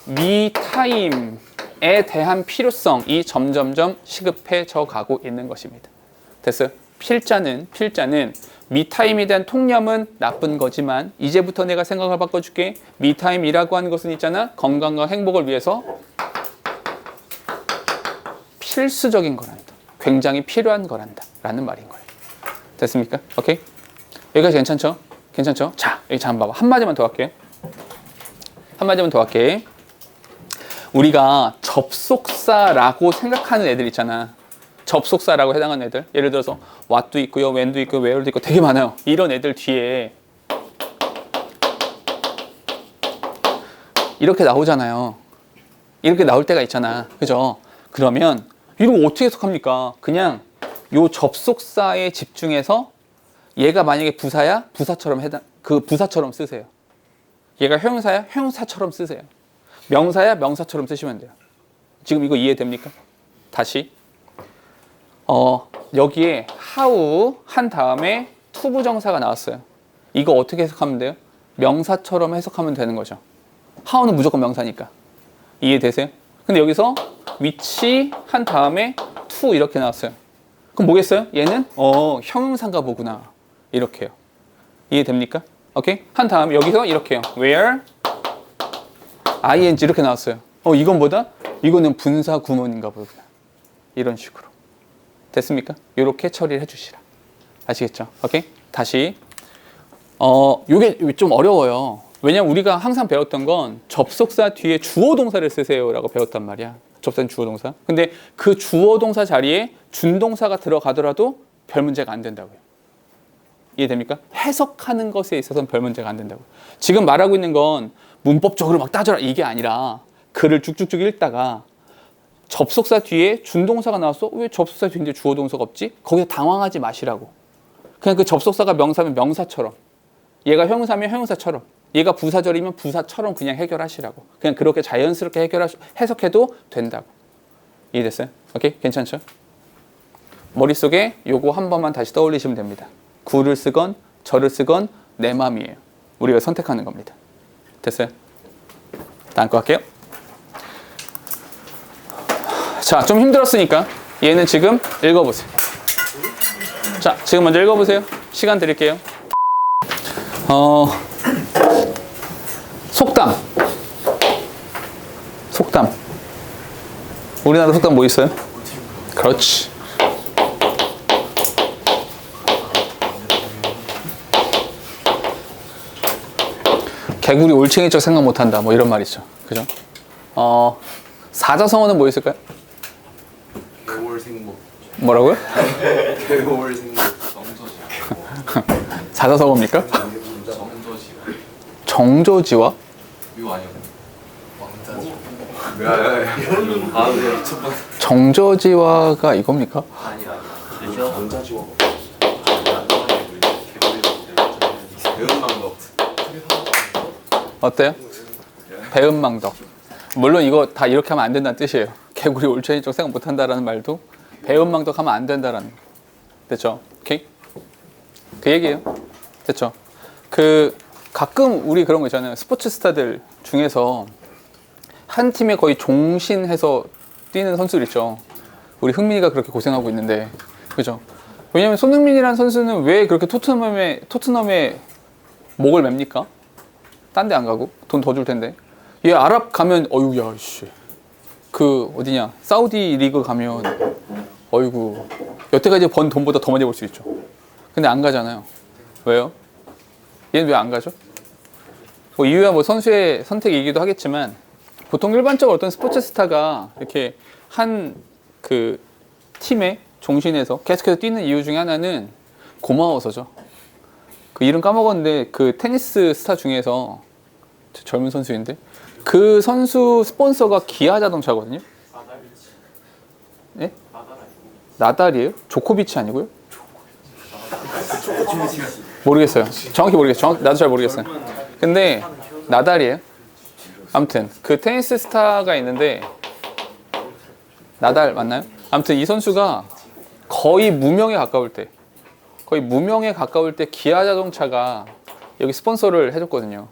me time에 대한 필요성이 점점점 시급해져 가고 있는 것입니다. 됐어요? 필자는 me time에 대한 통념은 나쁜 거지만 이제부터 내가 생각을 바꿔줄게. me time이라고 하는 것은 있잖아. 건강과 행복을 위해서 필수적인 거란다. 굉장히 필요한 거란다. 라는 말인 거예요. 됐습니까? 오케이? 여기까지 괜찮죠? 괜찮죠? 자, 여기 한번 봐봐. 한마디만 더 할게. 한마디만 더 할게. 우리가 접속사라고 생각하는 애들 있잖아. 접속사라고 해당하는 애들. 예를 들어서 what도 있고요, when도 있고, where도 있고 되게 많아요. 이런 애들 뒤에 이렇게 나오잖아요. 이렇게 나올 때가 있잖아. 그죠? 그러면 이거 어떻게 해석합니까? 그냥 요 접속사에 집중해서 얘가 만약에 부사야, 부사처럼 부사처럼 쓰세요. 얘가 형용사야, 형용사처럼 쓰세요. 명사야, 명사처럼 쓰시면 돼요. 지금 이거 이해됩니까? 다시. 여기에 how 한 다음에 투부정사가 나왔어요. 이거 어떻게 해석하면 돼요? 명사처럼 해석하면 되는 거죠. how는 무조건 명사니까. 이해되세요? 근데 여기서 which 한 다음에 to 이렇게 나왔어요. 그럼 뭐겠어요? 얘는 형용사인가 보구나. 이렇게요. 이해됩니까? 오케이? 한 다음에 여기서 이렇게요. where ing 이렇게 나왔어요. 이건 뭐다? 이거는 분사 구문인가 보구나. 이런 식으로. 됐습니까? 이렇게 처리를 해주시라. 아시겠죠? 오케이? 다시. 요게 좀 어려워요. 왜냐면 우리가 항상 배웠던 건 접속사 뒤에 주어 동사를 쓰세요 라고 배웠단 말이야. 접속사는 주어 동사. 근데 그 주어 동사 자리에 준동사가 들어가더라도 별 문제가 안 된다고요. 이해됩니까? 해석하는 것에 있어서는 별 문제가 안 된다고요. 지금 말하고 있는 건 문법적으로 막 따져라 이게 아니라 글을 쭉쭉쭉 읽다가 접속사 뒤에 준동사가 나왔어? 왜 접속사 뒤인데 주어 동사가 없지? 거기서 당황하지 마시라고. 그냥 그 접속사가 명사면 명사처럼, 얘가 형용사면 형용사처럼, 얘가 부사절이면 부사처럼 그냥 해결하시라고. 그냥 그렇게 자연스럽게 해석해도 된다고. 이해됐어요? 오케이? 괜찮죠? 머릿속에 요거 한 번만 다시 떠올리시면 됩니다. 구를 쓰건 저를 쓰건 내 맘이에요. 우리가 선택하는 겁니다. 됐어요? 다음 거 할게요. 자, 좀 힘들었으니까 얘는 지금 읽어보세요. 자, 지금 먼저 읽어보세요. 시간 드릴게요. 속담. 속담. 우리나라 속담 뭐 있어요? 그렇지. 개구리 올챙이적 생각 못한다. 뭐 이런 말 있죠. 그죠? 사자성어는 뭐 있을까요? 개월생목. 뭐라고요? 개월생목. 사자성어입니까? 정조지와 정조지와? 이거 아니야? 네. 첫 번째. 정조지와가 이겁니까? 원자지와. 배은망덕 어때요? 배은망덕. 물론 이거 다 이렇게 하면 안 된다는 뜻이에요. 개구리 올챙이적 생각 못한다라는 말도 배은망덕 하면 안 된다라는 거. 됐죠? 오케이? 그 얘기예요. 됐죠? 가끔 우리 그런 거 있잖아요. 스포츠 스타들 중에서 한 팀에 거의 종신해서 뛰는 선수들 있죠. 우리 흥민이가 그렇게 고생하고 있는데, 그죠? 왜냐면 손흥민이라는 선수는 왜 그렇게 토트넘에 목을 맵니까? 딴 데 안 가고 돈 더 줄 텐데. 얘 아랍 가면 어유야 씨. 어디냐? 사우디 리그 가면 어이구 여태까지 번 돈보다 더 많이 벌 수 있죠. 근데 안 가잖아요. 왜요? 얘는 왜 안 가죠? 뭐 이유야 뭐 선수의 선택이기도 하겠지만 보통 일반적으로 어떤 스포츠 스타가 이렇게 한 팀에 종신해서 계속해서 뛰는 이유 중에 하나는 고마워서죠. 그 이름 까먹었는데 테니스 스타 중에서 젊은 선수인데 그 선수 스폰서가 기아 자동차거든요. 예? 나달이에요? 조코비치 아니고요? 모르겠어요. 정확히 모르겠어요. 나도 잘 모르겠어요. 근데 나달이에요. 아무튼 테니스 스타가 있는데 나달 맞나요? 아무튼 이 선수가 거의 무명에 가까울 때 기아 자동차가 여기 스폰서를 해줬거든요.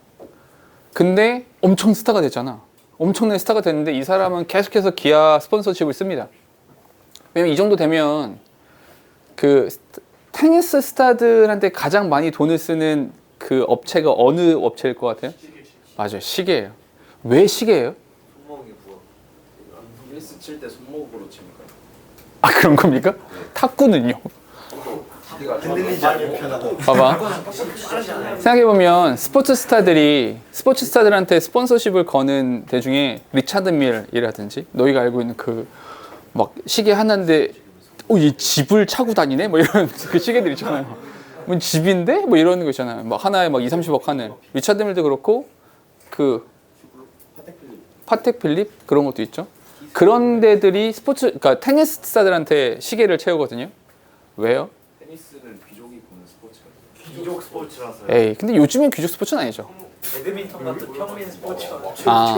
근데 엄청 스타가 됐잖아. 엄청난 스타가 됐는데 이 사람은 계속해서 기아 스폰서십을 씁니다. 왜냐면 이 정도 되면 테니스 스타들한테 가장 많이 돈을 쓰는 업체가 어느 업체일 것 같아요? 맞아요. 시계예요. 왜 시계예요? 손목이 부어. 테니스 칠 때 손목으로 칩니까? 아 그런 겁니까? 탁구는요? 흔들리지 않고 편하다. 봐봐. 생각해보면 스포츠 스타들한테 스폰서십을 거는 대 중에 리차드 밀이라든지 너희가 알고 있는 막 시계 하나인데 이 집을 차고 다니네? 뭐 이런 그 시계들 있잖아요. 뭐 집인데? 뭐 이런 거 있잖아요. 막 하나에 막 2-30억 하는 리차드 밀도 그렇고 파텍 필립 그런 것도 있죠. 그런 데들이 그러니까 테니스 스타들한테 시계를 채우거든요. 왜요? 테니스는 귀족이 보는 스포츠가. 귀족 스포츠라서. 에이, 근데 요즘엔 귀족 스포츠는 아니죠. 배드민턴 같은 평민 스포츠가.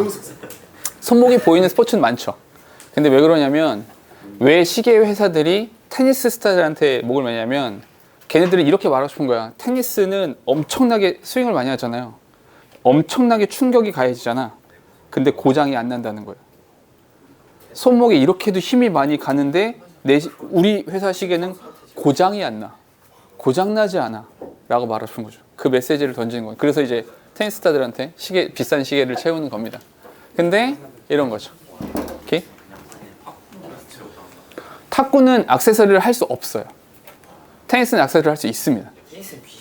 손목이 보이는 스포츠는 많죠. 근데 왜 그러냐면 왜 시계 회사들이 테니스 스타들한테 목을 매냐면 걔네들은 이렇게 말하고 싶은 거야. 테니스는 엄청나게 스윙을 많이 하잖아요. 엄청나게 충격이 가해지잖아. 근데 고장이 안 난다는 거예요. 손목에 이렇게도 힘이 많이 가는데 우리 회사 시계는 고장이 안 나. 고장나지 않아. 라고 말하고 싶은 거죠. 그 메시지를 던지는 거예요. 그래서 이제 테니스 스타들한테 비싼 시계를 채우는 겁니다. 근데 이런 거죠. 오케이? 탁구는 액세서리를 할 수 없어요. 테니스는 액세서리를 할 수 있습니다.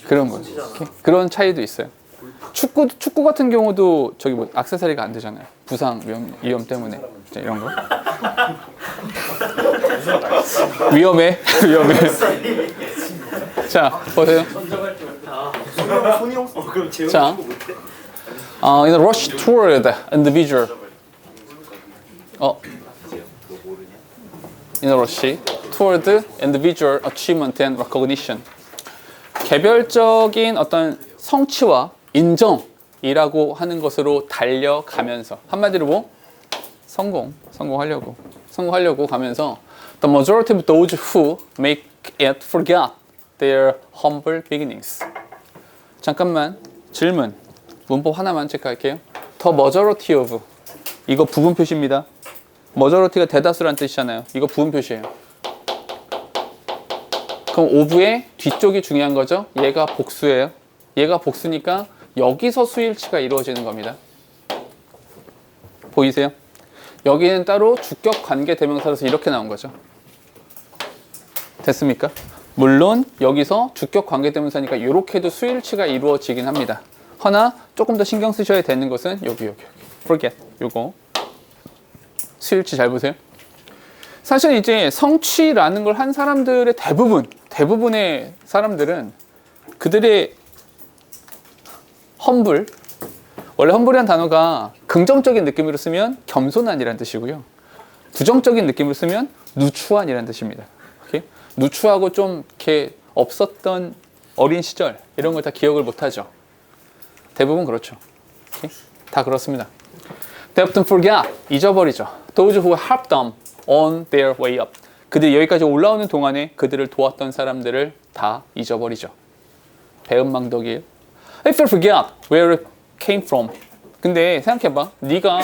그런 거죠. 오케이? 그런 차이도 있어요. 축구 같은 경우도 액세서리가 안 되잖아요. 부상 위험 때문에 이런 거. 위험해. 자 보세요. 자, in a rush toward individual. In a rush toward individual achievement and recognition. 개별적인 어떤 성취와 인정이라고 하는 것으로 달려가면서 한마디로 뭐? 성공하려고 가면서 the majority of those who make it forget their humble beginnings. 잠깐만 질문 문법 하나만 체크할게요. the majority of 이거 부분 표시입니다. majority가 대다수란 뜻이잖아요. 이거 부분 표시예요. 그럼 of의 뒤쪽이 중요한 거죠. 얘가 복수예요. 얘가 복수니까 여기서 수일치가 이루어지는 겁니다. 보이세요? 여기는 따로 주격 관계 대명사로서 이렇게 나온 거죠. 됐습니까? 물론 여기서 주격 관계 대명사니까 이렇게도 수일치가 이루어지긴 합니다. 허나 조금 더 신경 쓰셔야 되는 것은 여기 forget 요거 수일치 잘 보세요. 사실 이제 성취라는 걸 한 사람들의 대부분의 사람들은 그들의 험블, 원래 험블이라는 단어가 긍정적인 느낌으로 쓰면 겸손한이라는 뜻이고요. 부정적인 느낌으로 쓰면 누추한이라는 뜻입니다. 오케이? 누추하고 좀 이렇게 없었던 어린 시절 이런 걸 다 기억을 못하죠. 대부분 그렇죠. 오케이? 다 그렇습니다. They often forget, 잊어버리죠. Those who helped them on their way up. 그들이 여기까지 올라오는 동안에 그들을 도왔던 사람들을 다 잊어버리죠. 배은망덕이에요. If you forget where it came from. 근데 생각해봐. 네가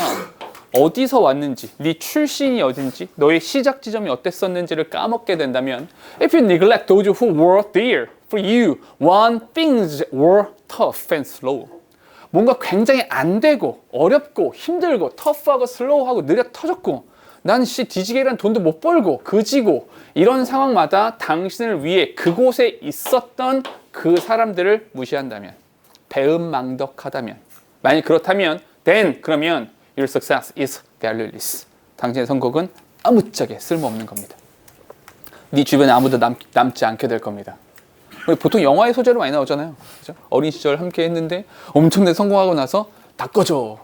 어디서 왔는지, 네 출신이 어딘지, 너의 시작 지점이 어땠었는지를 까먹게 된다면 If you neglect those who were there for you when things were tough and slow. 뭔가 굉장히 안 되고 어렵고 힘들고 터프하고 슬로우하고 느려 터졌고 난 뒤지게란 돈도 못 벌고 그지고 이런 상황마다 당신을 위해 그곳에 있었던 그 사람들을 무시한다면 배은망덕하다면 만약 그렇다면 then 그러면 your success is valueless. 당신의 성공은 아무짝에 쓸모없는 겁니다. 네 주변에 아무도 남지 않게 될 겁니다. 보통 영화의 소재로 많이 나오잖아요. 그죠? 어린 시절 함께 했는데 엄청나게 성공하고 나서 다 꺼져.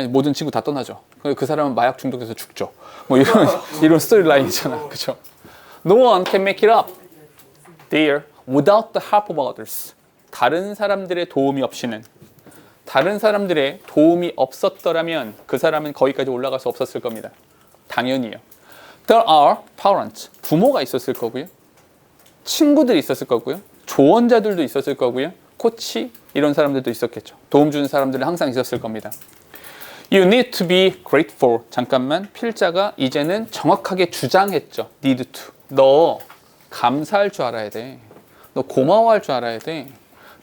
모든 친구 다 떠나죠. 그 사람은 마약 중독돼서 죽죠. 뭐 이런 스토리 라인이잖아. 그죠? No one can make it up there without the help of others. 다른 사람들의 도움이 없이는 다른 사람들의 도움이 없었더라면 그 사람은 거기까지 올라갈 수 없었을 겁니다. 당연히요. There are parents. 부모가 있었을 거고요. 친구들이 있었을 거고요. 조언자들도 있었을 거고요. 코치 이런 사람들도 있었겠죠. 도움 주는 사람들은 항상 있었을 겁니다. You need to be grateful. 잠깐만 필자가 이제는 정확하게 주장했죠. need to. 너 감사할 줄 알아야 돼. 너 고마워할 줄 알아야 돼.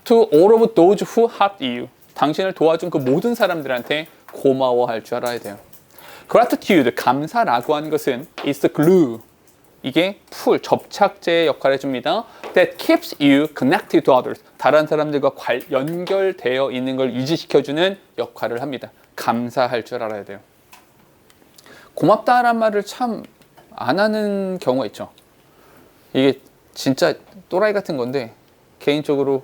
To all of those who helped you. 당신을 도와준 그 모든 사람들한테 고마워할 줄 알아야 돼요. Gratitude, 감사라고 하는 것은 is the glue. 이게 접착제의 역할을 해줍니다. That keeps you connected to others. 다른 사람들과 연결되어 있는 걸 유지시켜주는 역할을 합니다. 감사할 줄 알아야 돼요. 고맙다란 말을 참 안 하는 경우가 있죠. 이게 진짜 또라이 같은 건데 개인적으로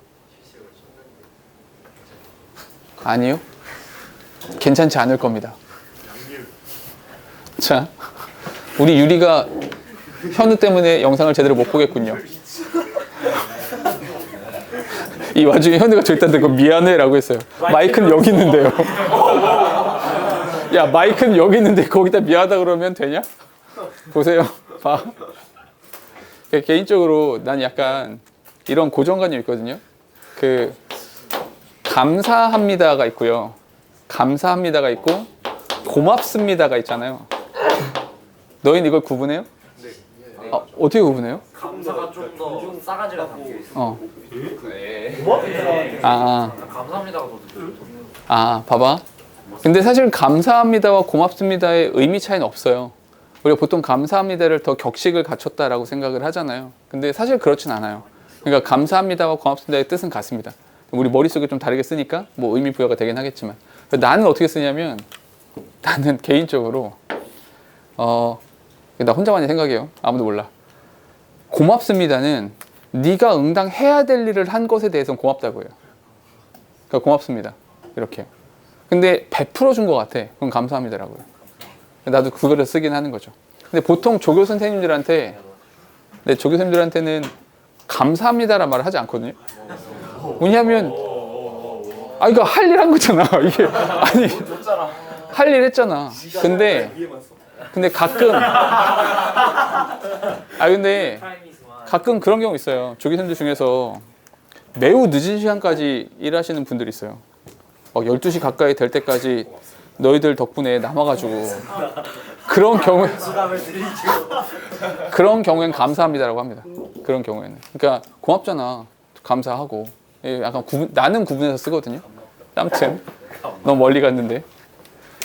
아니요. 괜찮지 않을 겁니다. 자, 우리 유리가 현우 때문에 영상을 제대로 못 보겠군요. 이 와중에 현우가 저 일단 듣고 미안해 라고 했어요. 마이크는 여기 있는데요. 야, 마이크는 여기 있는데 거기다 미안하다 그러면 되냐? 보세요. 봐. 개인적으로 난 약간 이런 고정관념이 있거든요. 감사합니다가 있고요. 감사합니다가 있고 고맙습니다가 있잖아요. 너희는 이걸 구분해요? 네. 어떻게 구분해요? 감사가 좀 더 싸가지가 담겨 있어. 감사합니다가 더 봐봐. 근데 사실 감사합니다와 고맙습니다의 의미 차이는 없어요. 우리가 보통 감사합니다를 더 격식을 갖췄다라고 생각을 하잖아요. 근데 사실 그렇진 않아요. 그러니까 감사합니다와 고맙습니다의 뜻은 같습니다. 우리 머릿속에 좀 다르게 쓰니까 뭐 의미 부여가 되긴 하겠지만 나는 어떻게 쓰냐면 나는 개인적으로 나 혼자만의 생각이에요. 아무도 몰라. 고맙습니다는 네가 응당해야 될 일을 한 것에 대해서는 고맙다고 해요. 그러니까 고맙습니다. 이렇게. 근데 베풀어 준 것 같아. 그럼 감사합니다라고요. 나도 그거를 쓰긴 하는 거죠. 근데 보통 조교 선생님들한테는 감사합니다라는 말을 하지 않거든요. 왜냐하면 이거 할 일 한 거잖아. 이게 할 일 했잖아. 근데 가끔 그런 경우 있어요. 조교생들 중에서 매우 늦은 시간까지 일하시는 분들이 있어요. 12시 가까이 될 때까지 너희들 덕분에 남아가지고 그런 경우엔 감사합니다라고 합니다. 그런 경우에는. 그러니까 고맙잖아. 감사하고. 약간 나는 구분해서 쓰거든요. 아무튼 너무 멀리 갔는데.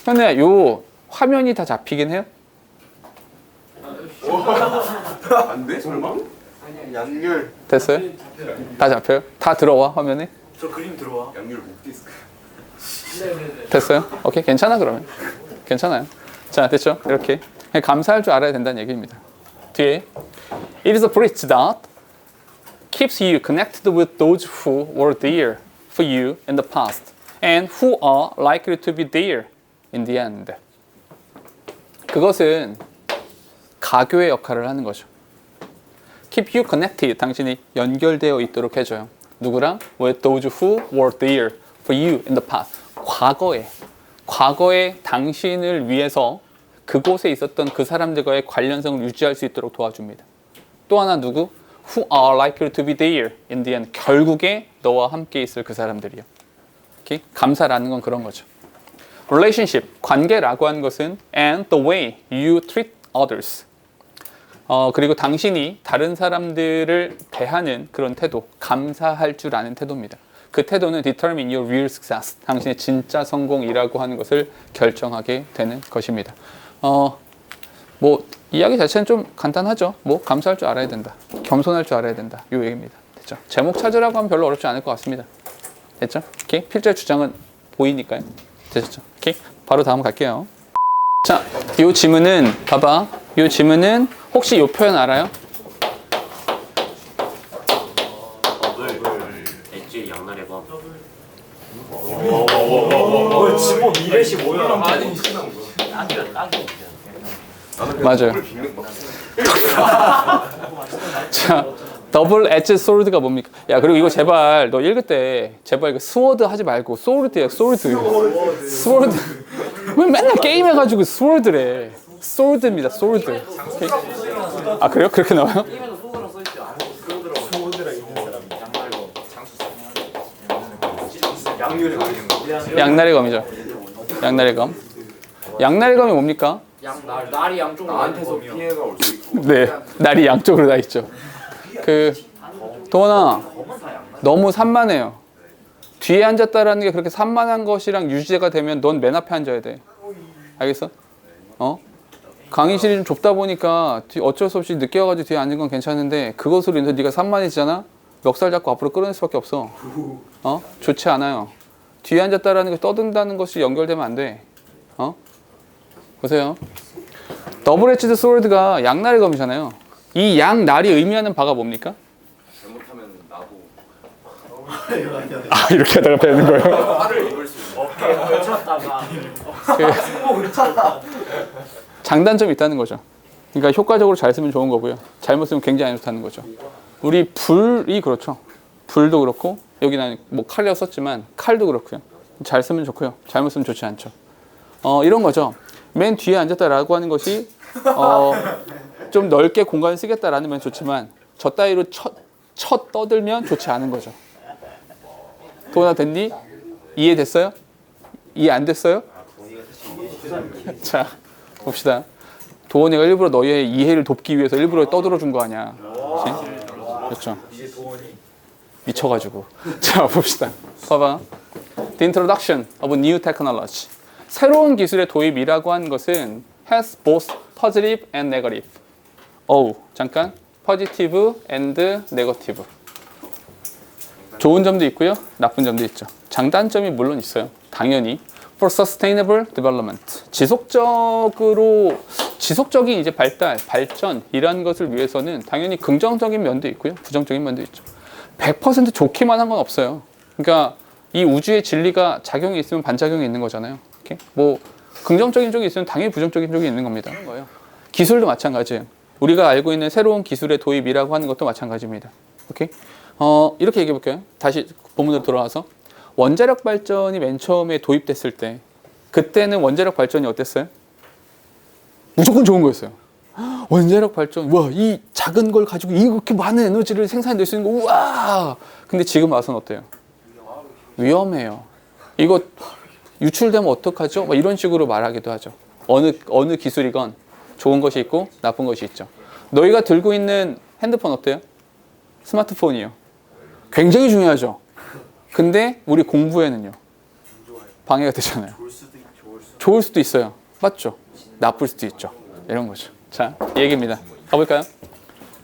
현우야, 요 화면이 다 잡히긴 해요? 안 돼? 설마? 아니야, 양률. 됐어요? 다 잡혀요? 다 들어와 화면에? 저 그림 들어와. 양률 못 디스크. 됐어요? 오케이, 괜찮아 그러면. 괜찮아요. 자, 됐죠? 이렇게 감사할 줄 알아야 된다는 얘기입니다. 뒤에 It is a bridge that keeps you connected with those who were there for you in the past and who are likely to be there in the end. 그것은 가교의 역할을 하는 거죠. Keep you connected. 당신이 연결되어 있도록 해줘요. 누구랑? With those who were there for you in the past. 과거에 당신을 위해서 그곳에 있었던 그 사람들과의 관련성을 유지할 수 있도록 도와줍니다. 또 하나 누구? Who are likely to be there in the end. 결국에 너와 함께 있을 그 사람들이요. 오케이? 감사라는 건 그런 거죠. Relationship, 관계라고 하는 것은 and the way you treat others. 그리고 당신이 다른 사람들을 대하는 그런 태도, 감사할 줄 아는 태도입니다. 그 태도는 determine your real success, 당신의 진짜 성공이라고 하는 것을 결정하게 되는 것입니다. 뭐 이야기 자체는 좀 간단하죠. 뭐 감사할 줄 알아야 된다, 겸손할 줄 알아야 된다, 이 얘기입니다. 됐죠? 제목 찾으라고 하면 별로 어렵지 않을 것 같습니다. 됐죠? 오케이? 필자의 주장은 보이니까요. 됐죠? 오케이? 바로 다음 갈게요. 자, 이 지문은 봐봐. 이 지문은 혹시 이 표현 알아요? 엣지 양날의 검. 지금 미래시 뭐야? 아니 신나는 거야. 나는 그냥 맞아요. 물 빚는 거. 자, 더블 엣지 소르드가 뭡니까? 야, 그리고 이거 제발 너 읽을 때 제발 이거 스워드 하지 말고 소르드야, 소르드. 스워드. 왜 맨날 게임 해가지고 스워드래? 소르드입니다, 소르드. 오케이? 아, 그래요? 그렇게 나와요? 게임에도 소드라 써있죠. 소드라 있는 사람 양말고 장수 양률이 걸리는 거. 양날의 검이죠. 양날의 검. 양날의 검이 뭡니까? 날이 양쪽으로 나한테서 피해가 올 수 있고. 네, 날이 양쪽으로 다 있죠. 도원아, 너무 산만해요. 뒤에 앉았다라는 게 그렇게 산만한 것이랑 유지가 되면 넌 맨 앞에 앉아야 돼. 알겠어? 강의실이 좀 좁다 보니까 어쩔 수 없이 늦게 와가지고 뒤에 앉은 건 괜찮은데 그것으로 인해서 네가 산만해지잖아? 멱살 잡고 앞으로 끌어낼 수밖에 없어. 좋지 않아요. 뒤에 앉았다라는 게 떠든다는 것이 연결되면 안 돼. 보세요. 더블 엣지드 소드가 양날의 검이잖아요. 이 양날이 의미하는 바가 뭡니까? 잘못하면 나도 아, 이렇게 하다가 배는 거예요? 화를 입을 수 있는. 걸쳤다가 장단점이 있다는 거죠. 그러니까 효과적으로 잘 쓰면 좋은 거고요. 잘못 쓰면 굉장히 안 좋다는 거죠. 우리 불이 그렇죠. 불도 그렇고 여기는 뭐 칼이라고 썼지만 칼도 그렇고요. 잘 쓰면 좋고요. 잘못 쓰면 좋지 않죠. 이런 거죠. 맨 뒤에 앉았다라고 하는 것이 좀 넓게 공간을 쓰겠다라는 면 좋지만 저 따위로 첫 떠들면 좋지 않은 거죠. 도나 됐니? 이해됐어요? 이해 안 됐어요? 자, 봅시다. 도원이가 일부러 너의 이해를 돕기 위해서 일부러 떠들어 준 거 아니야. 그치? 그렇죠. 미쳐가지고. 자, 봅시다. 봐봐. The introduction of new technology. 새로운 기술의 도입이라고 하는 것은 has both positive and negative. 잠깐. positive and negative. 좋은 점도 있고요. 나쁜 점도 있죠. 장단점이 물론 있어요. 당연히. For sustainable development. 지속적인 이제 발전이라는 것을 위해서는 당연히 긍정적인 면도 있고요. 부정적인 면도 있죠. 100% 좋기만 한 건 없어요. 그러니까 이 우주의 진리가 작용이 있으면 반작용이 있는 거잖아요. 이렇게? 뭐 긍정적인 쪽이 있으면 당연히 부정적인 쪽이 있는 겁니다. 기술도 마찬가지예요. 우리가 알고 있는 새로운 기술의 도입이라고 하는 것도 마찬가지입니다. 오케이? 이렇게 얘기해 볼게요. 다시 본문으로 돌아와서 원자력 발전이 맨 처음에 도입됐을 때 그때는 원자력 발전이 어땠어요? 무조건 좋은 거였어요. 원자력 발전, 와, 이 작은 걸 가지고 이렇게 많은 에너지를 생산될 수 있는 거, 우와! 근데 지금 와서는 어때요? 위험해요. 이거 유출되면 어떡하죠? 막 이런 식으로 말하기도 하죠. 어느 기술이건 좋은 것이 있고 나쁜 것이 있죠. 너희가 들고 있는 핸드폰 어때요? 스마트폰이요. 굉장히 중요하죠. 근데 우리 공부에는요. 방해가 되잖아요. 좋을 수도 있어요. 맞죠? 나쁠 수도 있죠. 이런 거죠. 자, 이 얘기입니다. 가볼까요?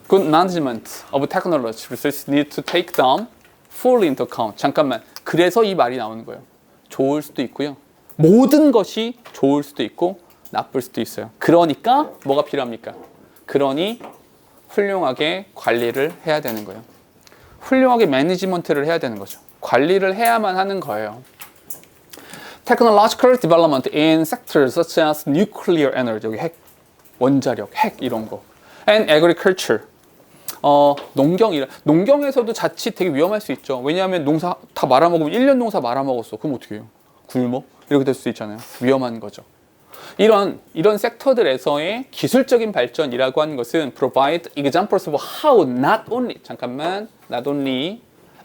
Good management of technology research need to take them fully into account. 잠깐만. 그래서 이 말이 나오는 거예요. 좋을 수도 있고요. 모든 것이 좋을 수도 있고 나쁠 수도 있어요. 그러니까 뭐가 필요합니까? 그러니 훌륭하게 관리를 해야 되는 거예요. 훌륭하게 매니지먼트를 해야 되는 거죠. 관리를 해야만 하는 거예요. Technological development in sectors such as nuclear energy, 여기 핵, 원자력, 핵 이런 거, and agriculture, 농경에서도 자칫 되게 위험할 수 있죠. 왜냐하면 농사 다 말아먹으면 1년 농사 말아먹었어. 그럼 어떻게 해요? 굶어? 이렇게 될 수 있잖아요. 위험한 거죠. 이런 섹터들에서의 기술적인 발전이라고 하는 것은 provide examples of how not only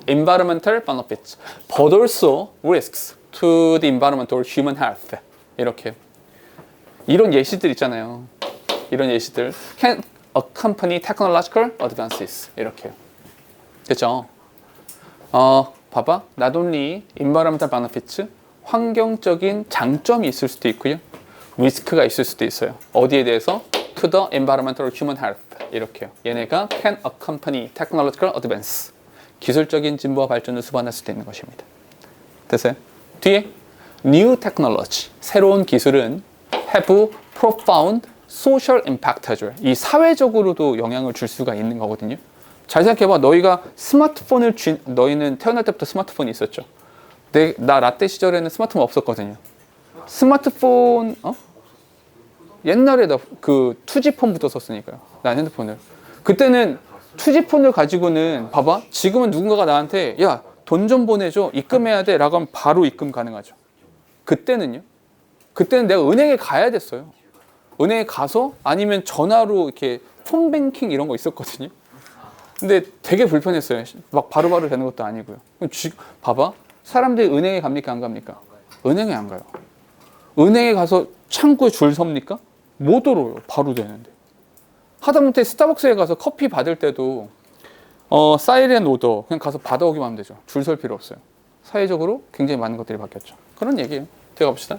environmental benefits, but also risks to the environment or human health. 이렇게 이런 예시들 있잖아요. 이런 예시들 can accompany technological advances 이렇게요. 됐죠? 봐봐. not only environmental benefits, 환경적인 장점이 있을 수도 있고요. 리스크가 있을 수도 있어요. 어디에 대해서? To the environmental or human health. 이렇게요. 얘네가 can accompany technological advance. 기술적인 진보와 발전을 수반할 수도 있는 것입니다. 됐어요? 뒤에 new technology. 새로운 기술은 have profound social impact 해줘요. 이 사회적으로도 영향을 줄 수가 있는 거거든요. 잘 생각해봐. 너희가 스마트폰을 너희는 태어날 때부터 스마트폰이 있었죠. 나 라떼 시절에는 스마트폰 없었거든요. 스마트폰 옛날에 나 그 투지폰부터 썼으니까요. 난 핸드폰을. 그때는 투지폰을 가지고는 봐봐. 지금은 누군가가 나한테 야, 돈 좀 보내줘. 입금해야 돼. 라고 하면 바로 입금 가능하죠. 그때는요. 그때는 내가 은행에 가야 됐어요. 은행에 가서 아니면 전화로 이렇게 폰뱅킹 이런 거 있었거든요. 근데 되게 불편했어요. 막 바로바로 되는 것도 아니고요. 봐봐. 사람들이 은행에 갑니까? 안 갑니까? 은행에 안 가요. 은행에 가서 창구에 줄 섭니까? 못 얼어요. 바로 되는데. 하다못해 스타벅스에 가서 커피 받을 때도 사이렌 오더 그냥 가서 받아오기만 하면 되죠. 줄 설 필요 없어요. 사회적으로 굉장히 많은 것들이 바뀌었죠. 그런 얘기예요. 제가 봅시다.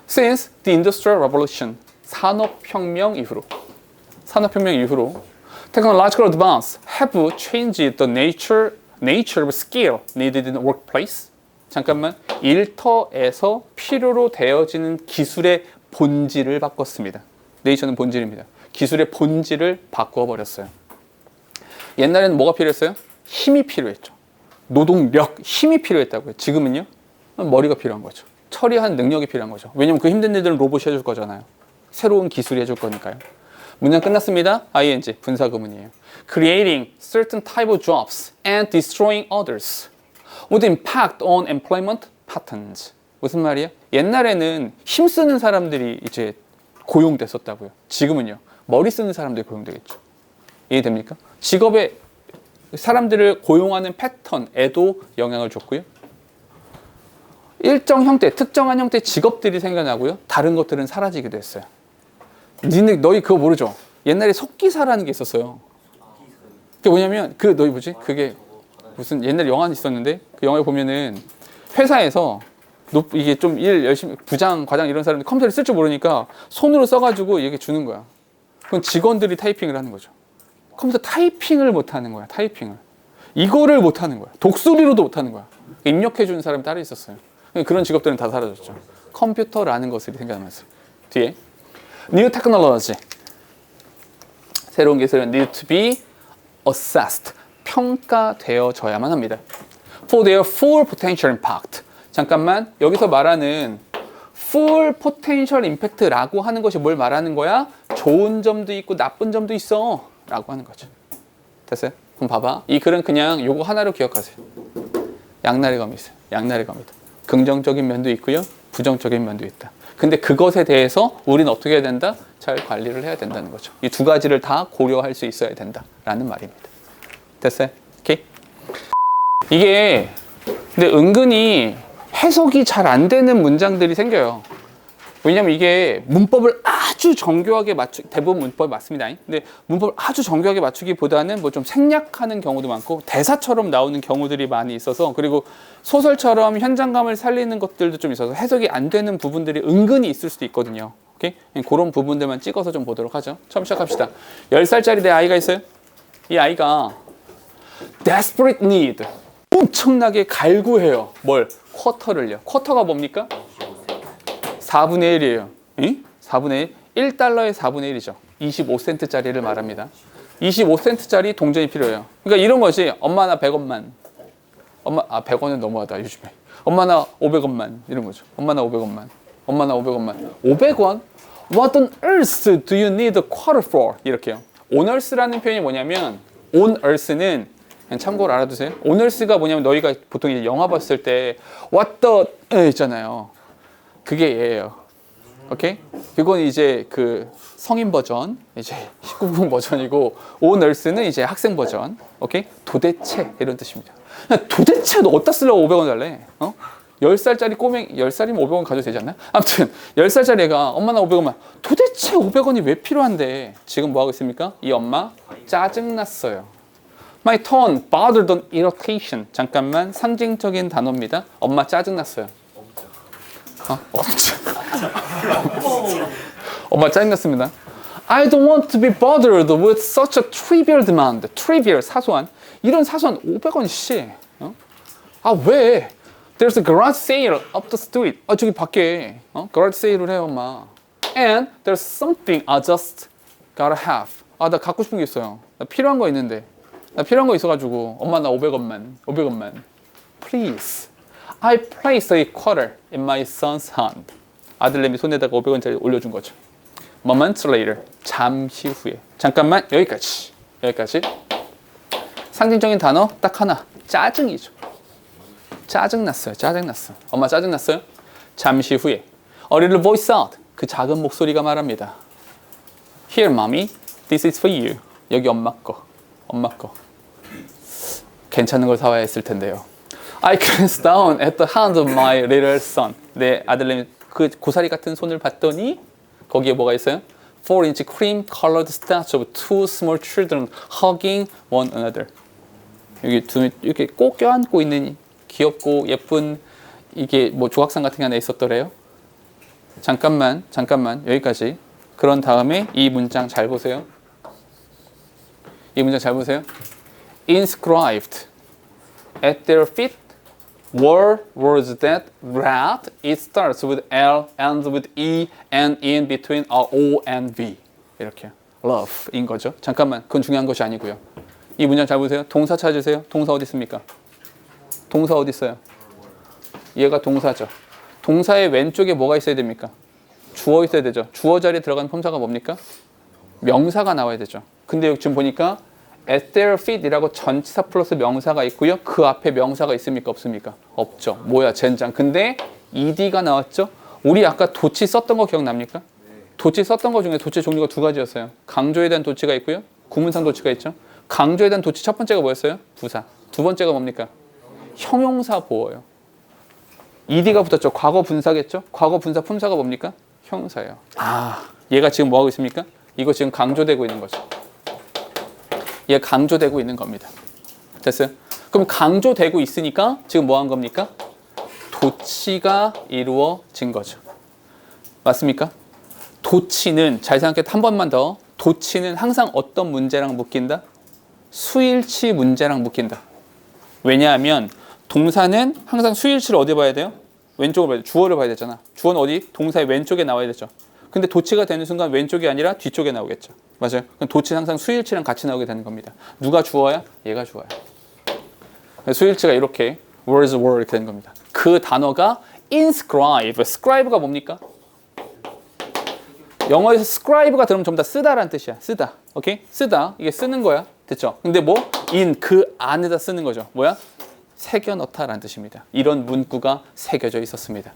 Since the Industrial Revolution, 산업혁명 이후로 technological advance have changed the nature of skill needed in the workplace. 잠깐만. 일터에서 필요로 되어지는 기술의 본질을 바꿨습니다. 네이처는 본질입니다. 기술의 본질을 바꿔버렸어요. 옛날에는 뭐가 필요했어요? 힘이 필요했죠. 노동력, 힘이 필요했다고요. 지금은요? 머리가 필요한 거죠. 처리하는 능력이 필요한 거죠. 왜냐면 그 힘든 일들은 로봇이 해줄 거잖아요. 새로운 기술이 해줄 거니까요. 문장 끝났습니다. ing, 분사구문이에요. Creating certain type of jobs and destroying others would impact on employment patterns. 무슨 말이야? 옛날에는 힘쓰는 사람들이 이제 고용됐었다고요. 지금은요. 머리 쓰는 사람들이 고용되겠죠. 이해됩니까? 직업에 사람들을 고용하는 패턴에도 영향을 줬고요. 일정 형태, 특정한 형태의 직업들이 생겨나고요. 다른 것들은 사라지기도 했어요. 너희 그거 모르죠? 옛날에 속기사라는 게 있었어요. 그게 뭐냐면 너희 뭐지? 그게 무슨 옛날 영화 있었는데 그 영화에 보면은 회사에서 이게 좀 일 열심히 부장, 과장 이런 사람들 컴퓨터를 쓸 줄 모르니까 손으로 써가지고 이게 주는 거야. 그럼 직원들이 타이핑을 하는 거죠. 컴퓨터 타이핑을 못 하는 거야. 타이핑을. 이거를 못 하는 거야. 독수리로도 못 하는 거야. 입력해 주는 사람이 따로 있었어요. 그런 직업들은 다 사라졌죠. 컴퓨터라는 것들이 생겨나면서. 뒤에 New technology. 새로운 기술은 need to be assessed. 평가되어져야만 합니다. For their full potential impact. 잠깐만. 여기서 말하는 full potential impact라고 하는 것이 뭘 말하는 거야? 좋은 점도 있고 나쁜 점도 있어. 라고 하는 거죠. 됐어요? 그럼 봐봐. 이 글은 그냥 요거 하나로 기억하세요. 양날의 검이 있어요. 양날의 검이다. 긍정적인 면도 있고요. 부정적인 면도 있다. 근데 그것에 대해서 우리는 어떻게 해야 된다? 잘 관리를 해야 된다는 거죠. 이 두 가지를 다 고려할 수 있어야 된다라는 말입니다. 됐어요? 오케이? 이게 근데 은근히 해석이 잘 안 되는 문장들이 생겨요. 왜냐면 이게 문법을 아주 정교하게 대부분 문법이 맞습니다. 근데 문법을 아주 정교하게 맞추기보다는 뭐 좀 생략하는 경우도 많고 대사처럼 나오는 경우들이 많이 있어서 그리고 소설처럼 현장감을 살리는 것들도 좀 있어서 해석이 안 되는 부분들이 은근히 있을 수도 있거든요. 오케이? 그런 부분들만 찍어서 좀 보도록 하죠. 처음 시작합시다. 10살짜리 내 아이가 있어요. 이 아이가 desperate need. 엄청나게 갈구해요. 뭘? 쿼터를요. 쿼터가 뭡니까? 4분의 1이에요. 응? 4분의 1? 1달러의 4분의 1이죠. 25센트짜리를 말합니다. 25센트짜리 동전이 필요해요. 그러니까 이런 것이 엄마 나 100원만. 100원은 너무하다 요즘에. 엄마 나 500원만 이런 거죠. 엄마 나 500원만. 엄마 나 500원만. 500원? What on earth do you need a quarter for? 이렇게요. On earth라는 표현이 뭐냐면 on earth는 그냥 참고로 알아두세요. on earth가 뭐냐면 너희가 보통 이제 영화 봤을 때 what the 있잖아요. 그게 얘예요. 오케이? 그건 이제 그 성인 버전, 이제 19금 버전이고 오 널스는 이제 학생 버전. 오케이? 도대체 이런 뜻입니다. 도대체 너 어디다 쓰려고 500원 달래? 10살짜리 꼬맹이, 10살이면 500원 가져도 되지 않나? 아무튼 10살짜리 애가 엄마 나 500원만 도대체 500원이 왜 필요한데 지금 뭐 하고 있습니까? 이 엄마 짜증났어요. My tone bothered on irritation. 잠깐만 상징적인 단어입니다. 엄마 짜증났어요. 엄마 짜증났습니다. I don't want to be bothered with such a trivial demand. trivial, 사소한. 이런 사소한 500원 씨. 아 왜? There's a garage sale up the street. 아 저기 밖에 garage sale을 해요 엄마. And there's something I just gotta have. 아 나 갖고 싶은 게 있어요. 나 필요한 거 있는데. 나 필요한 거 있어가지고 엄마 나 500원만. Please. I placed a quarter in my son's hand. 아들내미 손에다가 500원짜리 올려준 거죠. Moments later. 잠시 후에. 잠깐만 여기까지. 상징적인 단어 딱 하나. 짜증이죠. 짜증났어요. 엄마 짜증났어요? 잠시 후에. A little voice out. 그 작은 목소리가 말합니다. Here, mommy. This is for you. 여기 엄마 거. 괜찮은 걸 사와야 했을 텐데요. I glanced down at the hand of my little son. 내 아들내미 그 고사리 같은 손을 봤더니 거기에 뭐가 있어요? 4-inch cream-colored statue of two small children hugging one another. 여기 두 이렇게 꼭 껴안고 있는 귀엽고 예쁜 이게 뭐 조각상 같은 게 하나 있었더래요. 잠깐만 여기까지. 그런 다음에 이 문장 잘 보세요. Inscribed at their feet were words that read, it starts with L, ends with E, and in between are O and V. 이렇게 love인 거죠. 잠깐만, 그건 중요한 것이 아니고요. 이 문장 잘 보세요. 동사 찾으세요. 동사 어디 있습니까? 동사 어디 있어요? 얘가 동사죠. 동사의 왼쪽에 뭐가 있어야 됩니까? 주어 있어야 되죠. 주어 자리에 들어간 품사가 뭡니까? 명사가 나와야 되죠. 근데 여기 지금 보니까 at their feet이라고 전치사 플러스 명사가 있고요. 그 앞에 명사가 있습니까? 없습니까? 없죠. 뭐야 젠장. 근데 ed가 나왔죠. 우리 아까 도치 썼던 거 기억납니까? 도치 썼던 거 중에 도치 종류가 두 가지였어요. 강조에 대한 도치가 있고요. 구문상 도치가 있죠. 강조에 대한 도치 첫 번째가 뭐였어요? 부사. 두 번째가 뭡니까? 형용사 보어요. ed가 붙었죠. 과거 분사겠죠. 과거 분사 품사가 뭡니까? 형용사예요. 아, 얘가 지금 뭐 하고 있습니까? 이거 지금 강조되고 있는 거죠. 얘 강조되고 있는 겁니다. 됐어요? 그럼 강조되고 있으니까 지금 뭐 한 겁니까? 도치가 이루어진 거죠. 맞습니까? 도치는 잘 생각해 한 번만 더. 도치는 항상 어떤 문제랑 묶인다? 수일치 문제랑 묶인다. 왜냐하면 동사는 항상 수일치를 어디 봐야 돼요? 왼쪽을 봐야 돼요. 주어를 봐야 되잖아. 주어는 어디? 동사의 왼쪽에 나와야 되죠. 근데 도치가 되는 순간 왼쪽이 아니라 뒤쪽에 나오겠죠. 맞아요. 그럼 도치는 항상 수일치랑 같이 나오게 되는 겁니다. 누가 주어야? 얘가 주어야. 수일치가 이렇게 words were 이렇게 되는 겁니다. 그 단어가 inscribe. scribe가 뭡니까? 영어에서 scribe가 들으면 전부 다 쓰다라는 뜻이야. 쓰다. 오케이? 쓰다. 이게 쓰는 거야. 됐죠? 근데 뭐? in 그 안에다 쓰는 거죠. 뭐야? 새겨 넣다라는 뜻입니다. 이런 문구가 새겨져 있었습니다.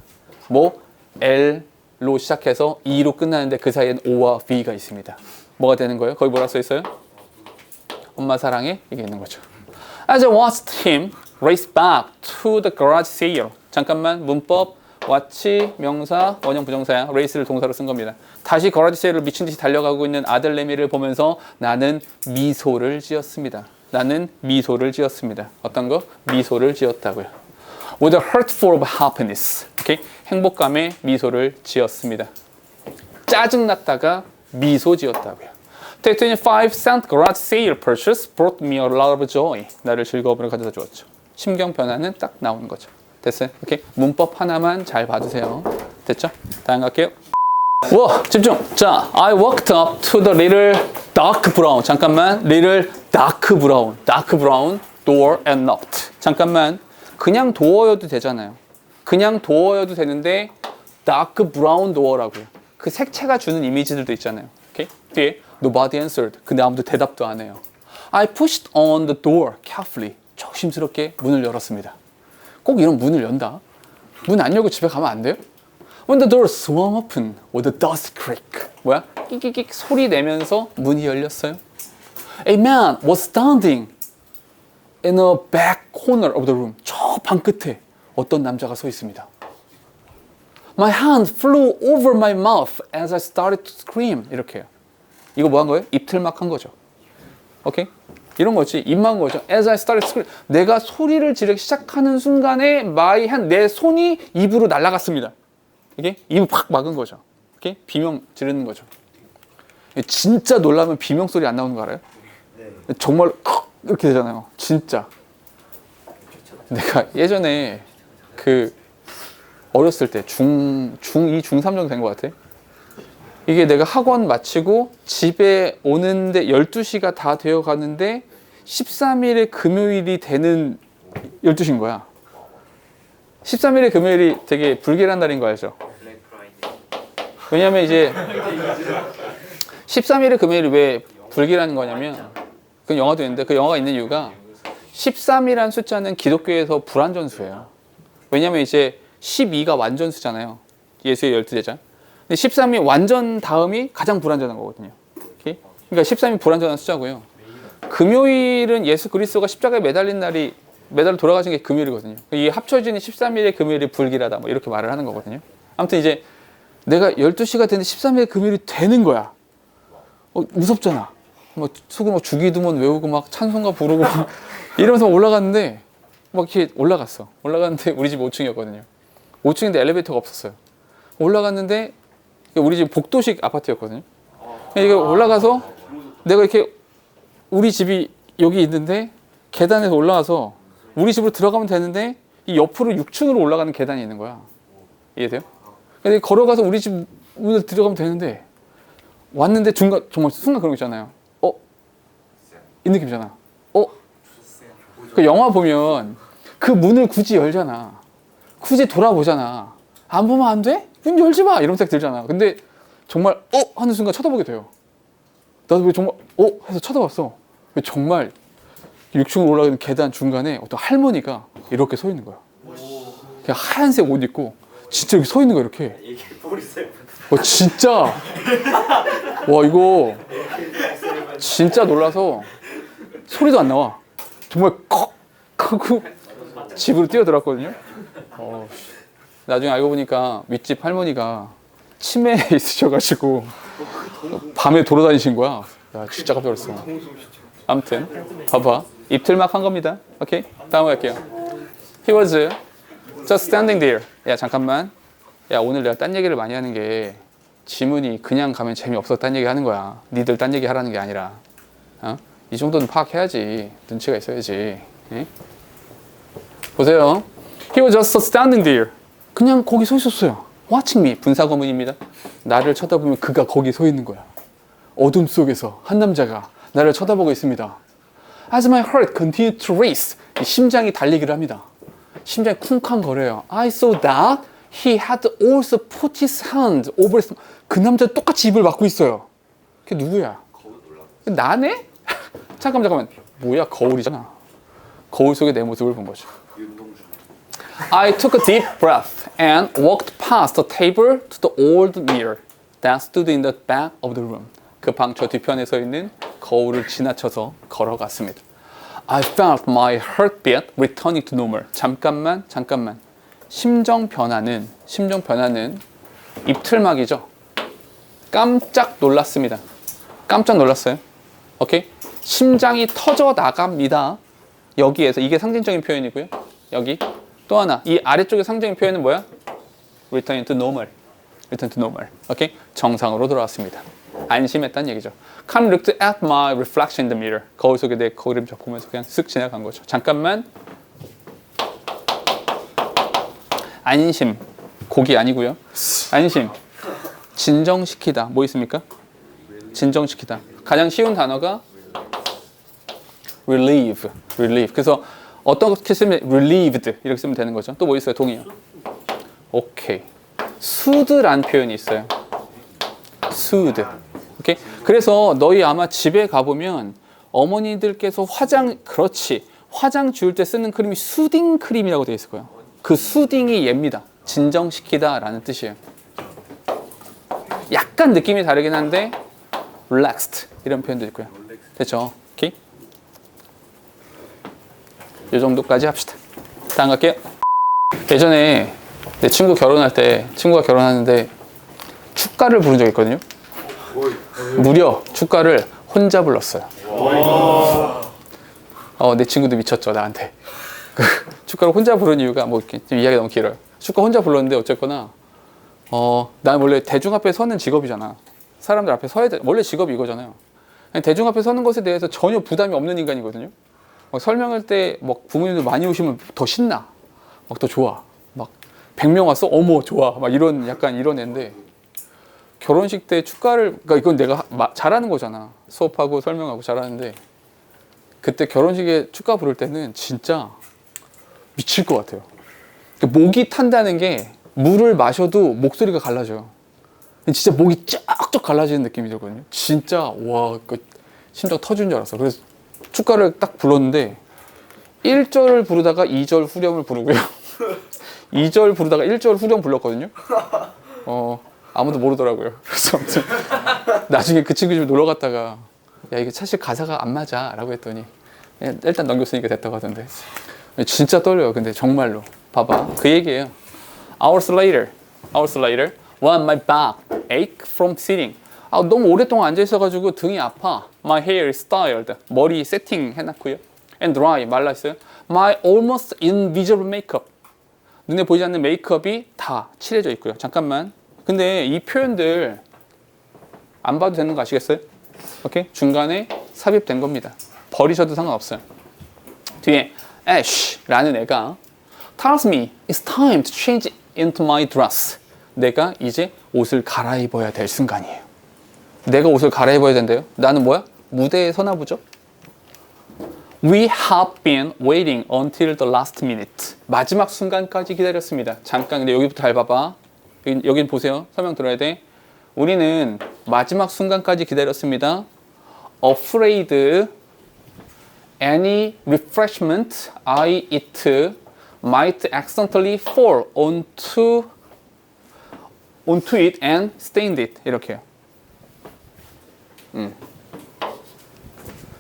뭐? L로 시작해서 E로 끝나는데 그 사이엔 O와 V가 있습니다. 뭐가 되는 거예요? 거기 뭐라 써 있어요? 엄마 사랑해? 이게 있는 거죠. As I watched him race back to the garage sale. 잠깐만 문법 watch 명사 원형 부정사야. race를 동사로 쓴 겁니다. 다시 garage sale을 미친 듯이 달려가고 있는 아들내미를 보면서 나는 미소를 지었습니다. 어떤 거? 미소를 지었다고요. With a heart full of happiness. 오케이? 행복감에 미소를 지었습니다. 짜증났다가 미소 지었다고요. The 25-cent garage sale purchase brought me a lot of joy. 나를 즐거움을 가져다 주었죠. 심경 변화는 딱 나오는 거죠. 됐어요? 오케이? 문법 하나만 잘 봐주세요. 됐죠? 다음 갈게요. 와, 집중. 자, I walked up to the little dark brown. 잠깐만, little dark brown door and knocked. 잠깐만, 그냥 도어여도 되잖아요. 그냥 도어여도 되는데 dark brown door라고요. 그 색채가 주는 이미지들도 있잖아요. 오케이? 뒤에 nobody answered. 근데 아무도 대답도 안 해요. I pushed on the door carefully. 조심스럽게 문을 열었습니다. 꼭 이런 문을 연다. 문 안 열고 집에 가면 안 돼요? When the door swung open with a dust creak. 뭐야? 끽끽끽 소리 내면서 문이 열렸어요. A man was standing in a back corner of the room. 저 방 끝에 어떤 남자가 서 있습니다. My hand flew over my mouth as I started to scream. 이렇게요. 이거 뭐 한 거예요? 입틀막 한 거죠. 오케이? 이런 거지. 입만 거죠. As I started to scream. 내가 소리를 지르기 시작하는 순간에 my hand, 내 손이 입으로 날아갔습니다. 이게 입을 팍 막은 거죠. 오케이? 비명 지르는 거죠. 진짜 놀라면 비명 소리 안 나오는 거 알아요? 정말 이렇게 되잖아요. 진짜. 내가 예전에 그 어렸을 때 중2, 중3 정도 된 것 같아. 이게 내가 학원 마치고 집에 오는데 12시가 다 되어 가는데 13일에 금요일이 되는 12시인 거야. 13일에 금요일이 되게 불길한 날인 거 알죠? 왜냐면 이제 13일에 금요일이 왜 불길한 거냐면 그 영화도 있는데 그 영화가 있는 이유가 13이라는 숫자는 기독교에서 불완전수예요. 왜냐면 이제 12가 완전수잖아요. 예수의 12제자. 근데 13이 완전 다음이 가장 불완전한 거거든요. 오케이? 그러니까 13이 불완전한 숫자고요. 금요일은 예수 그리스도가 십자가에 매달린 날이 매달려 돌아가신 게 금요일이거든요. 이게 합쳐지는 13일의 금요일이 불길하다 뭐 이렇게 말을 하는 거거든요. 아무튼 이제 내가 12시가 되는데 13일의 금요일이 되는 거야. 무섭잖아. 막 속으로 막 주기도문 외우고 막 찬송가 부르고 이러면서 올라갔는데 막 이렇게 올라갔어. 올라갔는데 우리 집 5층이었거든요. 5층인데 엘리베이터가 없었어요. 올라갔는데 우리 집 복도식 아파트였거든요. 이게 올라가서 내가 이렇게 우리 집이 여기 있는데 계단에서 올라와서 우리 집으로 들어가면 되는데 이 옆으로 6층으로 올라가는 계단이 있는 거야. 이해돼요? 근데 걸어가서 우리 집 문을 들어가면 되는데 왔는데 중간 정말 순간 그런 거 있잖아요. 이 느낌이잖아. 그 영화 보면 그 문을 굳이 열잖아. 굳이 돌아보잖아. 안 보면 안 돼? 문 열지 마! 이런 생각 들잖아. 근데 정말 하는 순간 쳐다보게 돼요. 나도 왜 정말 해서 쳐다봤어. 왜 정말 6층으로 올라가는 계단 중간에 어떤 할머니가 이렇게 서 있는 거야. 그냥 하얀색 옷 입고 진짜 이렇게 서 있는 거야 이렇게. 진짜 와 이거 진짜 놀라서 소리도 안 나와. 정말 컥 하고 집으로 뛰어들었거든요. 나중에 알고 보니까 윗집 할머니가 치매에 있으셔가지고 밤에 돌아다니신 거야. 야 진짜 깜짝 놀랐어. 아무튼 봐봐. 입틀막 한 겁니다. 오케이? 다음 갈게요. He was just standing there. 야 잠깐만. 야 오늘 내가 딴 얘기를 많이 하는 게 지문이 그냥 가면 재미없어 딴 얘기 하는 거야. 니들 딴 얘기 하라는 게 아니라. 이 정도는 파악해야지. 눈치가 있어야지. 에? 보세요. He was just standing there. 그냥 거기 서 있었어요. Watching me. 분사구문입니다. 나를 쳐다보면 그가 거기 서 있는 거야. 어둠 속에서 한 남자가 나를 쳐다보고 있습니다. As my heart continued to race. 심장이 달리기를 합니다. 심장이 쿵쾅거려요. I saw that he had also put his hand over his... 그 남자 똑같이 입을 막고 있어요. 그게 누구야? 나네? 잠깐만. 뭐야? 거울이잖아. 거울 속에 내 모습을 본 거죠. I took a deep breath and walked past the table to the old mirror that stood in the back of the room. 그 방 저 뒤편에 서 있는 거울을 지나쳐서 걸어갔습니다. I felt my heartbeat returning to normal. 잠깐만. 심정 변화는 입틀막이죠. 깜짝 놀랐습니다. 깜짝 놀랐어요. 오케이? 심장이 터져 나갑니다. 여기에서 이게 상징적인 표현이고요. 여기 또 하나 이 아래쪽의 상징적인 표현은 뭐야? Return to normal. 오케이? 정상으로 돌아왔습니다. 안심했다는 얘기죠. Come looked at my reflection in the mirror. 거울 속에 내 거울을 보면서 그냥 쓱 지나간 거죠. 잠깐만. 안심. 고기 아니고요. 안심. 진정시키다. 뭐 있습니까? 진정시키다. 가장 쉬운 단어가 relieve. 그래서 어떻게 쓰면 relieved 이렇게 쓰면 되는 거죠. 또 뭐 있어요? 동의어. 오케이. soothe란 표현이 있어요. soothe. 오케이. 그래서 너희 아마 집에 가보면 어머니들께서 화장 지울 때 쓰는 크림이 수딩 크림이라고 되어 있을 거예요. 그 수딩이 얘입니다. 진정시키다 라는 뜻이에요. 약간 느낌이 다르긴 한데 relaxed 이런 표현도 있고요. 됐죠? 오케이? 이 정도까지 합시다. 다음 갈게요. 예전에 내 친구 결혼할 때 친구가 결혼하는데 축가를 부른 적이 있거든요. 무려 축가를 혼자 불렀어요. 내 친구도 미쳤죠, 나한테. 축가를 혼자 부른 이유가 뭐 이렇게 좀 이야기가 너무 길어요. 축가 혼자 불렀는데 어쨌거나 난 원래 대중 앞에 서는 직업이잖아. 사람들 앞에 서야 돼. 원래 직업이 이거잖아요. 대중 앞에 서는 것에 대해서 전혀 부담이 없는 인간이거든요. 막 설명할 때 막 부모님들 많이 오시면 더 신나. 막 더 좋아. 막 100명 왔어? 어머 좋아. 막 이런 약간 이런 애인데 결혼식 때 축가를 그러니까 이건 내가 잘하는 거잖아. 수업하고 설명하고 잘하는데 그때 결혼식에 축가 부를 때는 진짜 미칠 것 같아요. 목이 탄다는 게 물을 마셔도 목소리가 갈라져요. 진짜 목이 쫙쫙 갈라지는 느낌이 들거든요. 진짜 와, 심장 터지는 줄 알았어. 그래서 축가를 딱 불렀는데 1절을 부르다가 2절 후렴을 부르고요. 2절 부르다가 1절 후렴 불렀거든요. 아무도 모르더라고요. 그래서 아무튼 나중에 그 친구 집에 놀러 갔다가 야 이게 사실 가사가 안 맞아 라고 했더니 일단 넘겼으니까 됐다고 하던데 진짜 떨려요. 근데 정말로 봐봐 그 얘기예요. Hours later, when my back ache from sitting. 너무 오랫동안 앉아 있어가지고 등이 아파. My hair is styled. 머리 세팅 해놨고요. And dry, 말라 있어요. My almost invisible makeup. 눈에 보이지 않는 메이크업이 다 칠해져 있고요. 잠깐만. 근데 이 표현들 안 봐도 되는 거 아시겠어요? 오케이? 중간에 삽입된 겁니다. 버리셔도 상관없어요. 뒤에 Ash라는 애가 tells me it's time to change into my dress. 내가 이제 옷을 갈아입어야 될 순간이에요. 내가 옷을 갈아입어야 된대요. 나는 뭐야? 무대에 서나 보죠? We have been waiting until the last minute. 마지막 순간까지 기다렸습니다. 잠깐, 근데 여기부터 잘 봐봐. 여긴 보세요. 설명 들어야 돼. 우리는 마지막 순간까지 기다렸습니다. Afraid any refreshment I eat might accidentally fall onto it and stain it. 이렇게요.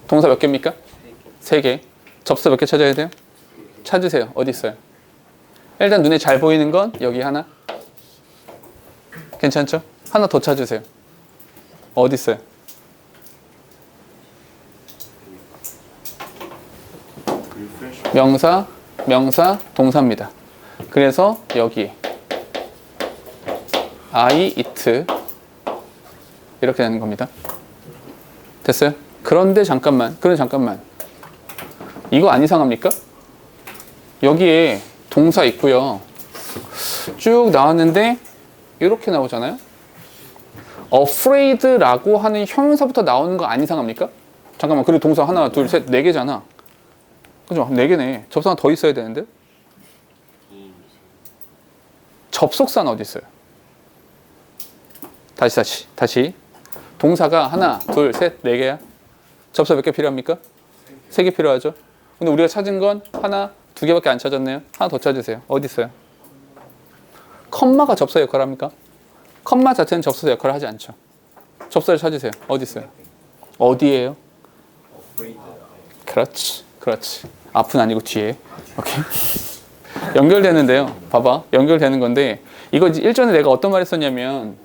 동사 몇 개입니까? 3개. 접수 몇 개 찾아야 돼요? 찾으세요. 어디 있어요? 일단 눈에 잘 보이는 건 여기 하나. 괜찮죠? 하나 더 찾으세요. 어디 있어요? 명사, 동사입니다. 그래서 여기 I eat 이렇게 되는 겁니다. 됐어요? 그런데 잠깐만. 이거 안 이상합니까? 여기에 동사 있고요. 쭉 나왔는데 이렇게 나오잖아요. afraid라고 하는 형용사부터 나오는 거 안 이상합니까? 잠깐만. 그리고 동사 하나, 둘, 셋, 4개잖아. 그죠? 4개네. 접속 하나 더 있어야 되는데. 접속사는 어디 있어요? 다시. 동사가 하나, 둘, 셋, 4개야. 접속 몇 개 필요합니까? 3개 필요하죠. 근데 우리가 찾은 건 하나, 2개밖에 안 찾았네요. 하나 더 찾으세요. 어디 있어요? 컴마가 접사 역할을 합니까? 컴마 자체는 접사 역할을 하지 않죠. 접사를 찾으세요. 어디 있어요? 어디예요? 그렇지. 앞은 아니고 뒤에. 오케이. 연결되는데요. 봐봐. 연결되는 건데 이거 일전에 내가 어떤 말 했었냐면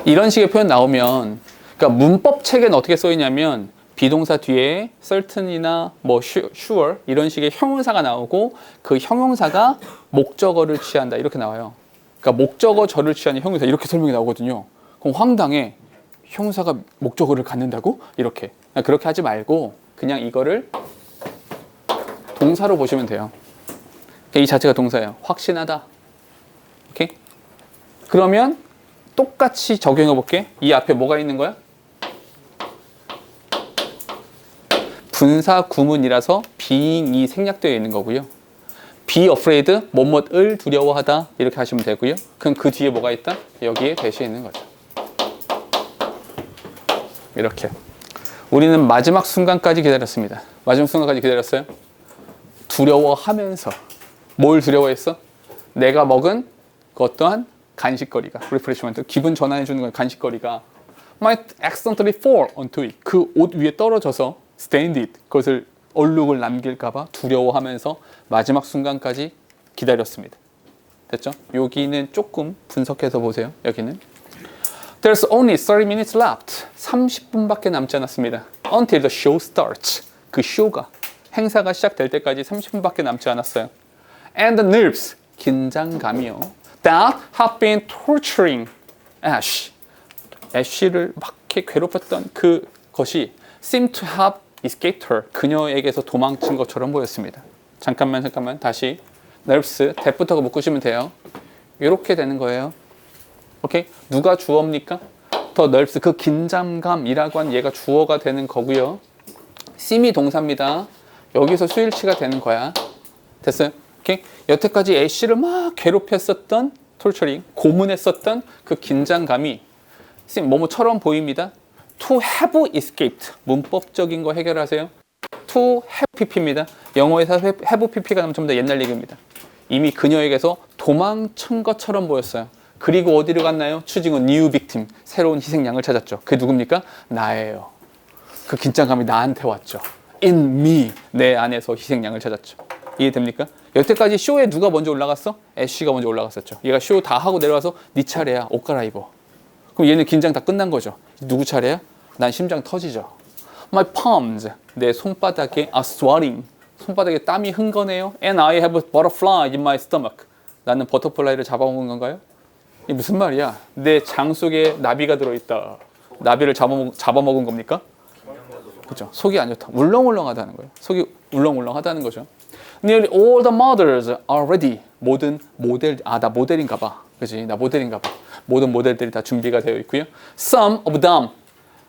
이런 식의 표현 나오면 그러니까 문법 책에는 어떻게 써 있냐면 비동사 뒤에 certain이나 뭐 sure 이런 식의 형용사가 나오고 그 형용사가 목적어를 취한다 이렇게 나와요. 그러니까 목적어 절을 취하는 형용사 이렇게 설명이 나오거든요. 그럼 황당해. 형용사가 목적어를 갖는다고? 이렇게. 그렇게 하지 말고 그냥 이거를 동사로 보시면 돼요. 이 자체가 동사예요. 확신하다. 오케이? 그러면 똑같이 적용해 볼게. 이 앞에 뭐가 있는 거야? 분사 구문이라서 being이 생략되어 있는 거고요. be afraid, 뭐뭐을 두려워하다 이렇게 하시면 되고요. 그럼 그 뒤에 뭐가 있다? 여기에 대시해 있는 거죠. 이렇게. 우리는 마지막 순간까지 기다렸습니다. 마지막 순간까지 기다렸어요? 두려워하면서. 뭘 두려워했어? 내가 먹은 그 어떠한 간식거리가 refreshment 기분 전환해 주는 건 간식거리가 might accidentally fall onto it 그 옷 위에 떨어져서 stained it 그것을 얼룩을 남길까봐 두려워하면서 마지막 순간까지 기다렸습니다. 됐죠? 여기는 조금 분석해서 보세요. 여기는 There's only 30 minutes left. 30분밖에 남지 않았습니다. Until the show starts. 그 쇼가 행사가 시작될 때까지 30분밖에 남지 않았어요. And the nerves 긴장감이요. That have been torturing Ash. 애쉬를 막 이렇게 괴롭혔던 그것이 seemed to have escaped her. 그녀에게서 도망친 것처럼 보였습니다. 잠깐만 다시 nerves that부터 묶으시면 돼요. 이렇게 되는 거예요. 오케이? 누가 주어입니까? 더 nerves 그 긴장감이라고 한 얘가 주어가 되는 거고요. seem이 동사입니다. 여기서 수일치가 되는 거야. 됐어요? 오케이? 여태까지 애쉬를 막 괴롭혔었던 torturing 고문했었던 그 긴장감이 seem 뭐뭐처럼 보입니다. to have escaped 문법적인 거 해결하세요. to have pp입니다. 영어에서 have pp가 나면 전부 다 옛날 얘기입니다. 이미 그녀에게서 도망친 것처럼 보였어요. 그리고 어디로 갔나요? choosing a new victim 새로운 희생양을 찾았죠. 그게 누굽니까? 나예요. 그 긴장감이 나한테 왔죠. in me 내 안에서 희생양을 찾았죠. 이해됩니까? 여태까지 쇼에 누가 먼저 올라갔어? 애쉬가 먼저 올라갔었죠. 얘가 쇼 다 하고 내려와서 네 차례야. 옷 갈아입어. 그럼 얘는 긴장 다 끝난 거죠. 누구 차례야? 난 심장 터지죠. My palms 내 손바닥에 are sweating 손바닥에 땀이 흥건해요. And I have a butterfly in my stomach 나는 버터플라이를 잡아먹은 건가요? 이게 무슨 말이야? 내 장 속에 나비가 들어있다. 나비를 잡아먹은 겁니까? 그렇죠. 속이 안 좋다. 울렁울렁하다는 거예요. 속이 울렁울렁하다는 거죠. Nearly all the models are ready. 모든 모델, 나 모델인가 봐. 그지? 나 모델인가 봐. 모든 모델들이 다 준비가 되어 있고요. Some of them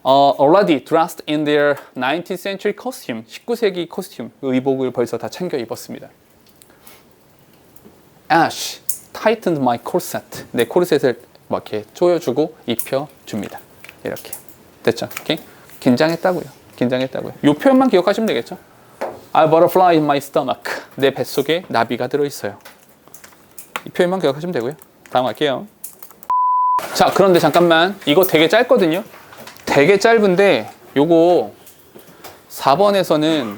already dressed in their 19th century costume. 19세기 코스튬, 의복을 벌써 다 챙겨 입었습니다. Ash tightened my corset. 내 코르셋을 막 이렇게 조여주고 입혀줍니다. 이렇게. 됐죠? 오케이? 긴장했다고요. 이 표현만 기억하시면 되겠죠? I have a butterfly in my stomach. 내 뱃속에 나비가 들어있어요. 이 표현만 기억하시면 되고요. 다음 갈게요. 자, 그런데 잠깐만. 이거 되게 짧거든요. 되게 짧은데 요거 4번에서는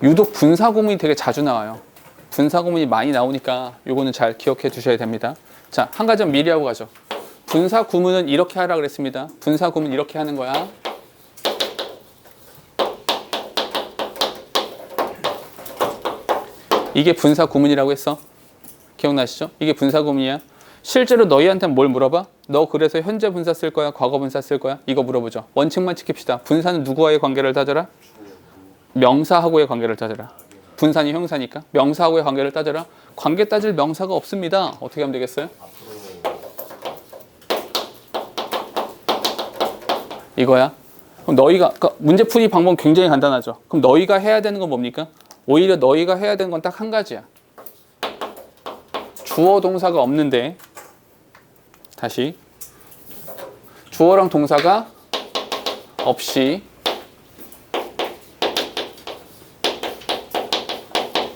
유독 분사구문이 되게 자주 나와요. 분사구문이 많이 나오니까 요거는 잘 기억해 두셔야 됩니다. 자, 한 가지 미리 하고 가죠. 분사구문은 이렇게 하라 그랬습니다. 분사구문 이렇게 하는 거야. 이게 분사구문이라고 했어. 기억나시죠? 이게 분사구문이야. 실제로 너희한테는 뭘 물어봐? 너 그래서 현재 분사 쓸 거야? 과거 분사 쓸 거야? 이거 물어보죠. 원칙만 지킵시다. 분사는 누구와의 관계를 따져라? 명사하고의 관계를 따져라. 분사니 형사니까 명사하고의 관계를 따져라. 관계 따질 명사가 없습니다. 어떻게 하면 되겠어요? 이거야. 그럼 너희가 그러니까 문제풀이 방법은 굉장히 간단하죠. 그럼 너희가 해야 되는 건 뭡니까? 오히려 너희가 해야 되는 건 딱 한 가지야. 주어 동사가 없는데 다시 주어랑 동사가 없이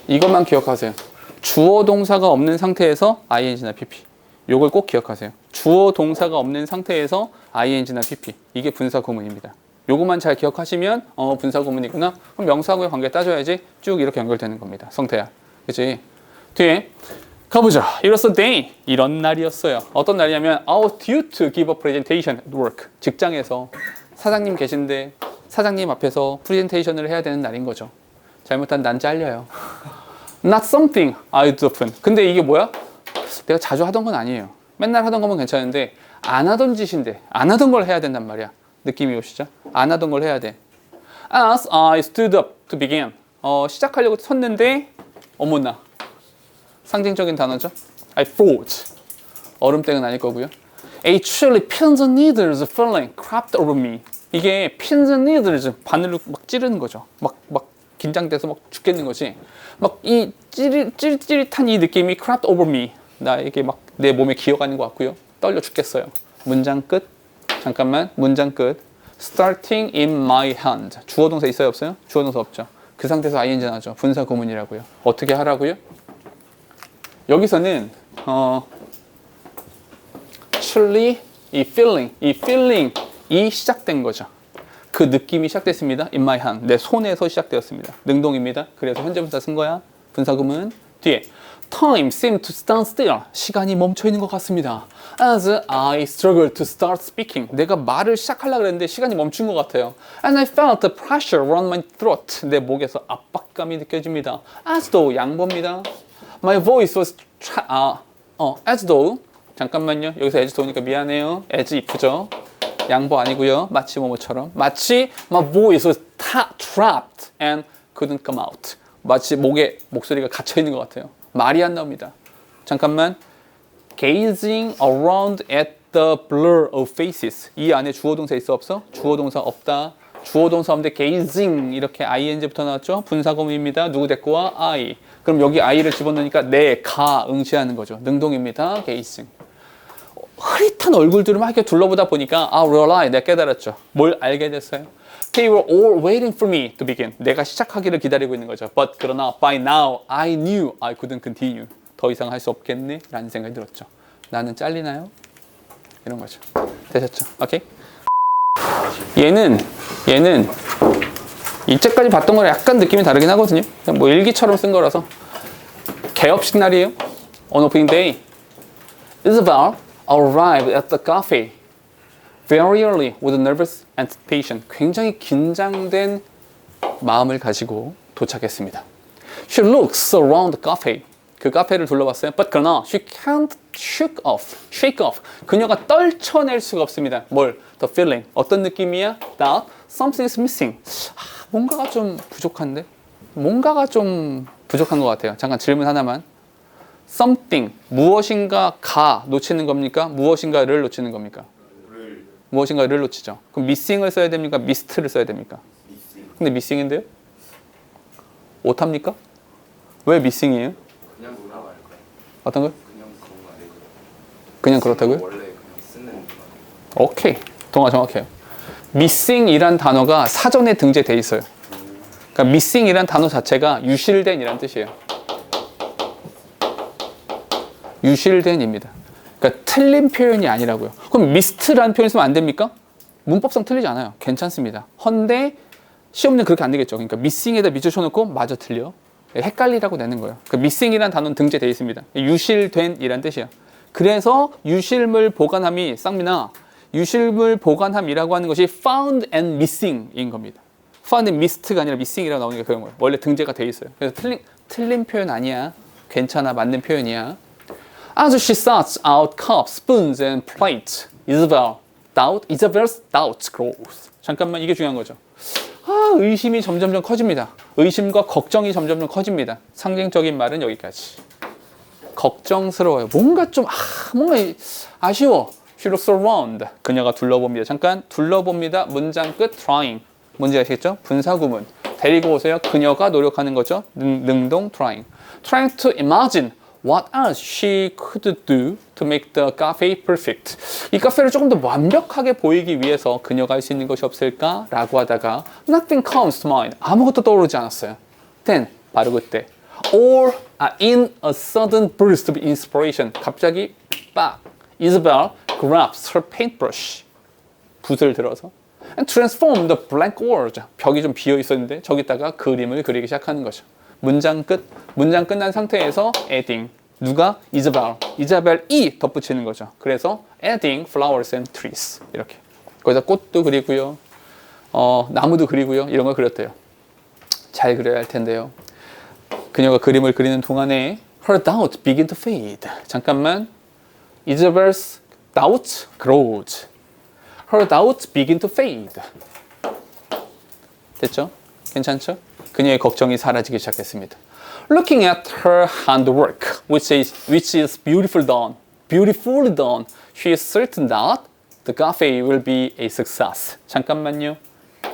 이것만 기억하세요. 주어 동사가 없는 상태에서 ing나 pp. 요걸 꼭 기억하세요. 주어 동사가 없는 상태에서 ing나 pp. 이게 분사구문입니다. 요것만 잘 기억하시면 분사구문이구나. 그럼 명사하고의 관계 따져야지 쭉 이렇게 연결되는 겁니다. 성태야. 그치? 뒤에 가보자. It was a day. 이런 날이었어요. 어떤 날이냐면 I was due to give a presentation at work. 직장에서 사장님 계신데 사장님 앞에서 프레젠테이션을 해야 되는 날인 거죠. 잘못하면 난 잘려요. Not something I do often. 근데 이게 뭐야? 내가 자주 하던 건 아니에요. 맨날 하던 거면 괜찮은데 안 하던 짓인데 안 하던 걸 해야 된단 말이야. 느낌이 오시죠? 안 하던 걸 해야 돼. As I stood up to begin. 시작하려고 섰는데 어머나. 상징적인 단어죠. I thought. 얼음땡은 아닐 거고요. A chilly pins and needles feeling crept over me. 이게 pins and needles 바늘로 막 찌르는 거죠. 막 긴장돼서 막 죽겠는 거지. 막 이 찌릿한 이 느낌이 crept over me. 나에게 막 내 몸에 기어가는 것 같고요. 떨려 죽겠어요. 문장 끝. 잠깐만. 문장 끝. Starting in my hand. 주어 동사 있어요 없어요? 주어 동사 없죠. 그 상태에서 ing 나죠. 분사 구문이라고요. 어떻게 하라고요? 여기서는 chilly 이 feeling이 시작된 거죠. 그 느낌이 시작됐습니다. in my hand. 내 손에서 시작되었습니다. 능동입니다. 그래서 현재 분사 쓴 거야. 분사 구문 뒤에 time seemed to stand still. 시간이 멈춰 있는 것 같습니다. As I struggled to start speaking. 내가 말을 시작하려고 했는데 시간이 멈춘 것 같아요. And I felt the pressure on my throat. 내 목에서 압박감이 느껴집니다. As though 양보입니다. My voice was as though 잠깐만요. 여기서 as though니까 미안해요. as if죠. 양보 아니고요. 마치 뭐뭐처럼. 마치 my voice was trapped and couldn't come out. 마치 목에 목소리가 갇혀 있는 것 같아요. 말이 안 나옵니다. 잠깐만. Gazing around at the blur of faces. 이 안에 주어 동사 있어 없어? 주어 동사 없다. 주어 동사 없는데 gazing 이렇게 ing부터 나왔죠? 분사구문입니다. 누구 대꾸와 I. 그럼 여기 I를 집어넣으니까 가 응시하는 거죠. 능동입니다. gazing. 흐릿한 얼굴들을 막 이렇게 둘러보다 보니까 realize 내가 깨달았죠. 뭘 알게 됐어요? They were all waiting for me to begin. 내가 시작하기를 기다리고 있는 거죠. But 그러나 by now I knew I couldn't continue. 더 이상 할 수 없겠네 라는 생각이 들었죠. 나는 잘리나요? 이런 거죠. 되셨죠? 오케이? 얘는 이때까지 봤던 거랑 약간 느낌이 다르긴 하거든요. 그냥 뭐 일기처럼 쓴 거라서. 개업식 날이에요. On opening day, Isabel arrived at the cafe very early with nervous anticipation. 굉장히 긴장된 마음을 가지고 도착했습니다. She looks around the cafe. 그 카페를 둘러봤어요. But 그러나 she can't shake off. 그녀가 떨쳐낼 수가 없습니다. 뭘? The feeling. 어떤 느낌이야? That something is missing. 뭔가가 좀 부족한데? 뭔가가 좀 부족한 것 같아요. 잠깐 질문 하나만. Something. 무엇인가가 놓치는 겁니까? 무엇인가를 놓치는 겁니까? 무엇인가를 놓치죠. 그럼 missing을 써야 됩니까? mist를 써야 됩니까? 근데 missing인데요? 오탑니까? 왜 missing이에요? 그냥 누나 말까요? 어떤 걸? 그냥 그런 거 아니에요? 그냥 그렇다고요? 원래 그냥 쓰는 오케이. 동화 정확해요. missing이란 단어가 사전에 등재돼 있어요. 그러니까 missing이란 단어 자체가 유실된이란 뜻이에요. 유실된입니다. 그러니까 틀린 표현이 아니라고요. 그럼 mist라는 표현 쓰면 안 됩니까? 문법상 틀리지 않아요. 괜찮습니다. 헌데 시험은 그렇게 안 되겠죠. 그러니까 missing에다 밑줄쳐놓고 마저 틀려. 헷갈리라고 내는 거예요. 그 missing이라는 단어는 등재되어 있습니다. 유실된이란 뜻이야. 그래서 유실물 보관함이 쌍미나 유실물 보관함이라고 하는 것이 found and missing인 겁니다. found and missed가 아니라 missing이라고 나오는 게 그런 거예요. 원래 등재가 돼 있어요. 그래서 틀린 표현 아니야. 괜찮아. 맞는 표현이야. As she sorts out cups, spoons and plates, Isabel's doubts grows. 잠깐만, 이게 중요한 거죠. 의심이 점점점 커집니다. 의심과 걱정이 점점점 커집니다. 상징적인 말은 여기까지. 걱정스러워요. 뭔가 좀 뭔가 아쉬워. She looks around. 그녀가 둘러봅니다. 잠깐 둘러봅니다. 문장 끝 trying. 뭔지 아시겠죠? 분사구문. 데리고 오세요. 그녀가 노력하는 거죠. 능동 trying. Trying to imagine what else she could do to make the cafe perfect. 이 카페를 조금 더 완벽하게 보이기 위해서 그녀가 할 수 있는 것이 없을까? 라고 하다가 nothing comes to mind. 아무것도 떠오르지 않았어요. Then, 바로 그때 or in a sudden burst of inspiration. 갑자기 빡! Isabel grabs her paintbrush. 붓을 들어서 and transform the blank word. 벽이 좀 비어 있었는데 저기다가 그림을 그리기 시작하는 거죠. 문장 끝. 문장 끝난 상태에서 adding. 누가? 이자벨이 덧붙이는 거죠. 그래서 adding flowers and trees. 이렇게. 거기다 꽃도 그리고요. 나무도 그리고요. 이런 걸 그렸대요. 잘 그려야 할 텐데요. 그녀가 그림을 그리는 동안에 her doubts begin to fade. 잠깐만. Isabel's doubts grows. Her doubts begin to fade. 됐죠? 괜찮죠? 그녀의 걱정이 사라지기 시작했습니다. Looking at her handwork, which is beautifully done, she is certain that the cafe will be a success. 잠깐만요.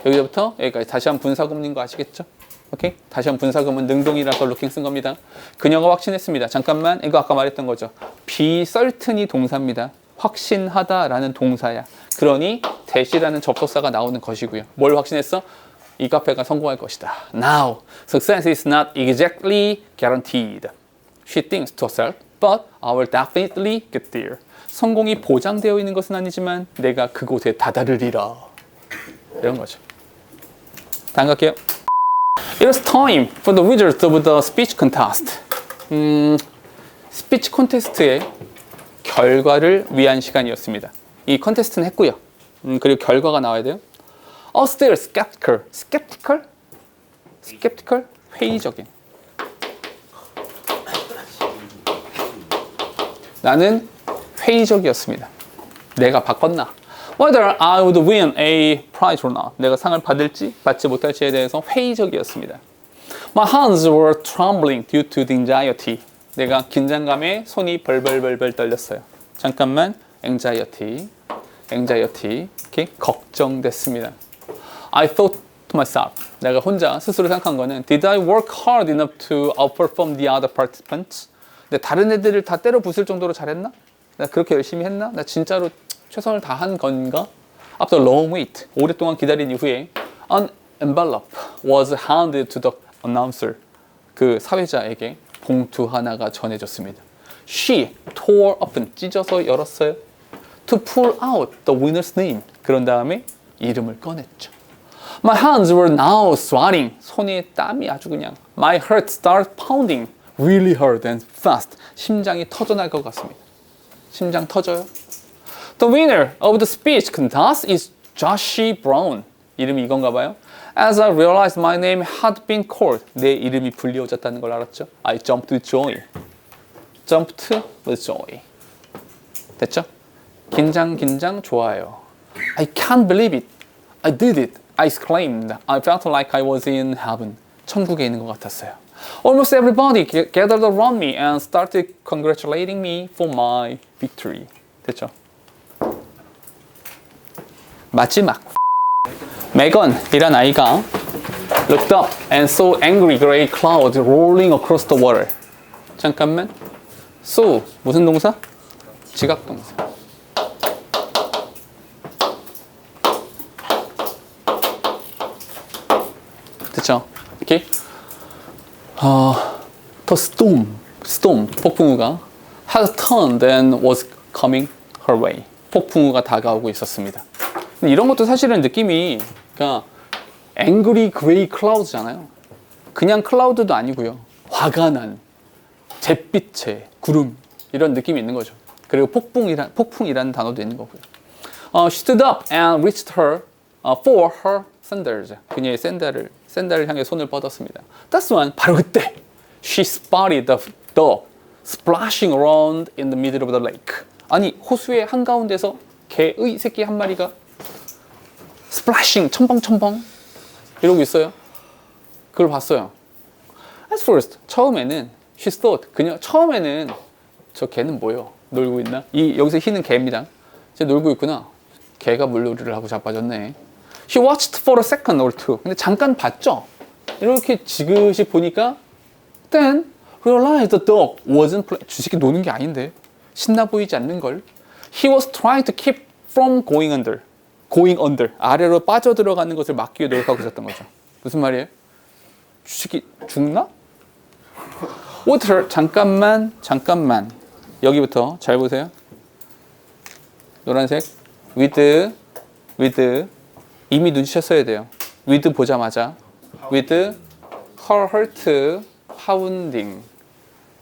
여기서부터 여기까지 다시 한번 분사구문인 거 아시겠죠? 오케이? 다시 한번 분사구문 능동이라서 looking 쓴 겁니다. 그녀가 확신했습니다. 잠깐만, 이거 아까 말했던 거죠. be certain이 동사입니다. 확신하다라는 동사야. 그러니 that이라는 접속사가 나오는 것이고요. 뭘 확신했어? 이 카페가 성공할 것이다. Now, success is not exactly guaranteed. She thinks to herself, but I will definitely get there. 성공이 보장되어 있는 것은 아니지만 내가 그곳에 다다르리라. 이런 거죠. 다음 갈게요. It was time for the results of the speech contest. 스피치 콘테스트의 결과를 위한 시간이었습니다. 이 컨테스트는 했고요. 그리고 결과가 나와야 돼요. I was still skeptical. skeptical? skeptical? 회의적인. 나는 회의적이었습니다. 내가 바꿨나? Whether I would win a prize or not. 내가 상을 받을지 받지 못할지에 대해서 회의적이었습니다. My hands were trembling due to the anxiety. 내가 긴장감에 손이 벌벌벌벌 떨렸어요. 잠깐만, anxiety, 이렇게 걱정됐습니다. I thought to myself. 내가 혼자 스스로 생각한 거는 Did I work hard enough to outperform the other participants? 근데 다른 애들을 다 때려 부술 정도로 잘했나? 나 그렇게 열심히 했나? 나 진짜로 최선을 다한 건가? After a long wait, 오랫동안 기다린 이후에 an envelope was handed to the announcer. 그 사회자에게 봉투 하나가 전해졌습니다. She tore open, 찢어서 열었어요. To pull out the winner's name. 그런 다음에 이름을 꺼냈죠. My hands were now sweating. 손에 땀이 아주 그냥. My heart started pounding really hard and fast. 심장이 터져날 것 같습니다. 심장 터져요? The winner of the speech contest is Joshi Brown. 이름이 이건가 봐요. As I realized my name had been called. 내 이름이 불리워졌다는 걸 알았죠. I jumped with joy. Jumped with joy. 됐죠? 긴장 좋아요. I can't believe it. I did it. I exclaimed. I felt like I was in heaven. 천국에 있는 것 같았어요. Almost everybody gathered around me and started congratulating me for my victory. 됐죠? 마지막. 메건이란 아이가 looked up and saw angry gray clouds rolling across the water. 잠깐만. saw 무슨 동사? 지각 동사. 됐죠? 이렇게 the storm 폭풍우가 had turned and was coming her way. 폭풍우가 다가오고 있었습니다. 이런 것도 사실은 느낌이 그러니까 angry gray clouds잖아요. 그냥 클라우드도 아니고요. 화가 난 잿빛의 구름 이런 느낌이 있는 거죠. 그리고 폭풍이라는 단어도 있는 거고요. She stood up and reached her for her sandals. 그녀의 샌들을 향해 손을 뻗었습니다. That's when 바로 그때 she spotted the dog splashing around in the middle of the lake. 아니 호수의 한가운데서 개의 새끼 한 마리가 splashing 첨벙첨벙 이러고 있어요. 그걸 봤어요. At first 처음에는 she thought 그녀 처음에는 저 개는 뭐요? 놀고 있나? 여기서 희는 개입니다. 이제 놀고 있구나. 개가 물놀이를 하고 자빠졌네. She watched for a second or two. 근데 잠깐 봤죠. 이렇게 지그시 보니까 then realized the dog wasn't playing. 저 새끼 노는 게 아닌데 신나 보이지 않는 걸. He was trying to keep from going under. 아래로 빠져 들어가는 것을 막기 위해 노력하고 있었던 거죠. 무슨 말이에요? 저 새끼 죽나? Water 잠깐만. 여기부터 잘 보세요. 노란색 with 이미 눈치챘어야 돼요. with 보자마자 with her heart pounding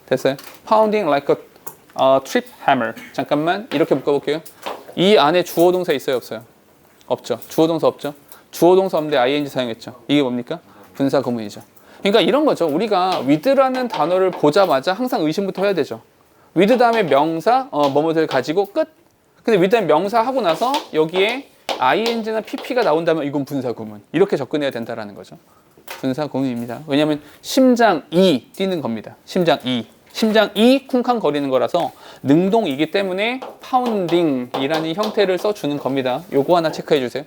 됐어요? pounding like a trip hammer. 잠깐만 이렇게 묶어볼게요. 이 안에 주어 동사 있어요 없어요? 없죠. 주어 동사 없죠. 주어 동사 없는데 ing 사용했죠. 이게 뭡니까? 분사 구문이죠. 그러니까 이런 거죠. 우리가 with라는 단어를 보자마자 항상 의심부터 해야 되죠. with 다음에 명사 뭐뭐를 가지고 끝. 근데 with 다음에 명사 하고 나서 여기에 ing나 pp가 나온다면 이건 분사 구문. 이렇게 접근해야 된다라는 거죠. 분사 구문입니다. 왜냐하면 심장이 뛰는 겁니다. 심장이 쿵쾅거리는 거라서 능동이기 때문에 pounding이라는 형태를 써주는 겁니다. 요거 하나 체크해 주세요.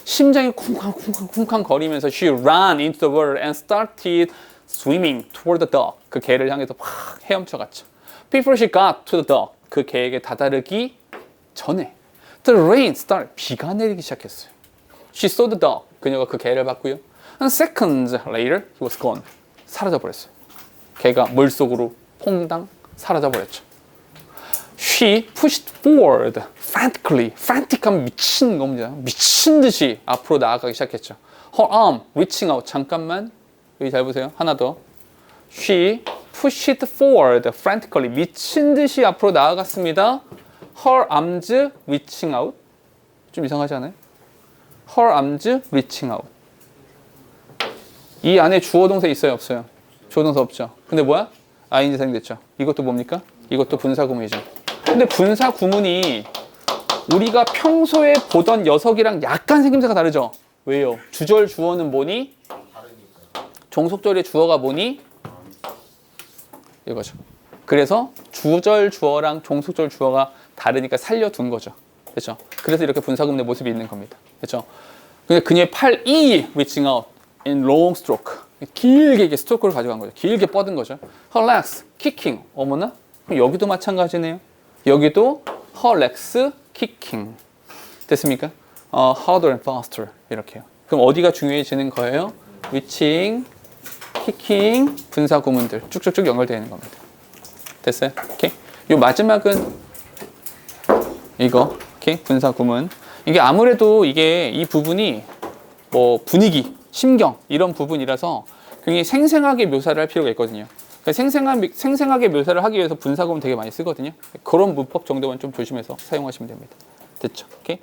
심장이 쿵쾅 거리면서 she ran into the water and started swimming toward the dog. 그 개를 향해서 확 헤엄쳐 갔죠. Before she got to the dog. 그 개에게 다다르기 전에 the rain started. 비가 내리기 시작했어요. She saw the dog. 그녀가 그 개를 봤고요. And seconds later, he was gone. 사라져 버렸어요. 걔가 물속으로 퐁당 사라져 버렸죠. She pushed forward frantically. frantic하면 미친 겁니다. 미친 듯이 앞으로 나아가기 시작했죠. Her arm reaching out. 잠깐만 여기 잘 보세요. 하나 더. She pushed forward frantically. 미친 듯이 앞으로 나아갔습니다. Her arms reaching out. 좀 이상하지 않아요? Her arms reaching out. 이 안에 주어 동사 있어요, 없어요? 주어 동사 없죠. 근데 뭐야? ing 사용됐죠. 이것도 뭡니까? 이것도 분사 구문이죠. 근데 분사 구문이 우리가 평소에 보던 녀석이랑 약간 생김새가 다르죠. 왜요? 주절 주어는 뭐니? 종속절의 주어가 뭐니? 이거죠. 그래서 주절 주어랑 종속절 주어가 다르니까 살려둔 거죠. 그렇죠? 그래서 이렇게 분사 구문의 모습이 있는 겁니다. 그렇죠? 근데 그녀의 팔이 reaching out in long stroke. 길게 이게 스트로크를 가져간 거죠. 길게 뻗은 거죠. Her legs kicking. 어머나? 그럼 여기도 마찬가지네요. 여기도 her legs kicking. 됐습니까? harder and faster 이렇게요. 그럼 어디가 중요해지는 거예요? reaching, kicking, 분사 구문들 쭉쭉쭉 연결되어 있는 겁니다. 됐어요? 오케이. 요 마지막은 이거, 오케이, 분사 구문. 이게 아무래도 이 부분이 뭐 분위기, 심경 이런 부분이라서 굉장히 생생하게 묘사를 할 필요가 있거든요. 생생하게 묘사를 하기 위해서 분사 구문 되게 많이 쓰거든요. 그런 문법 정도만 좀 조심해서 사용하시면 됩니다. 됐죠? 오케이.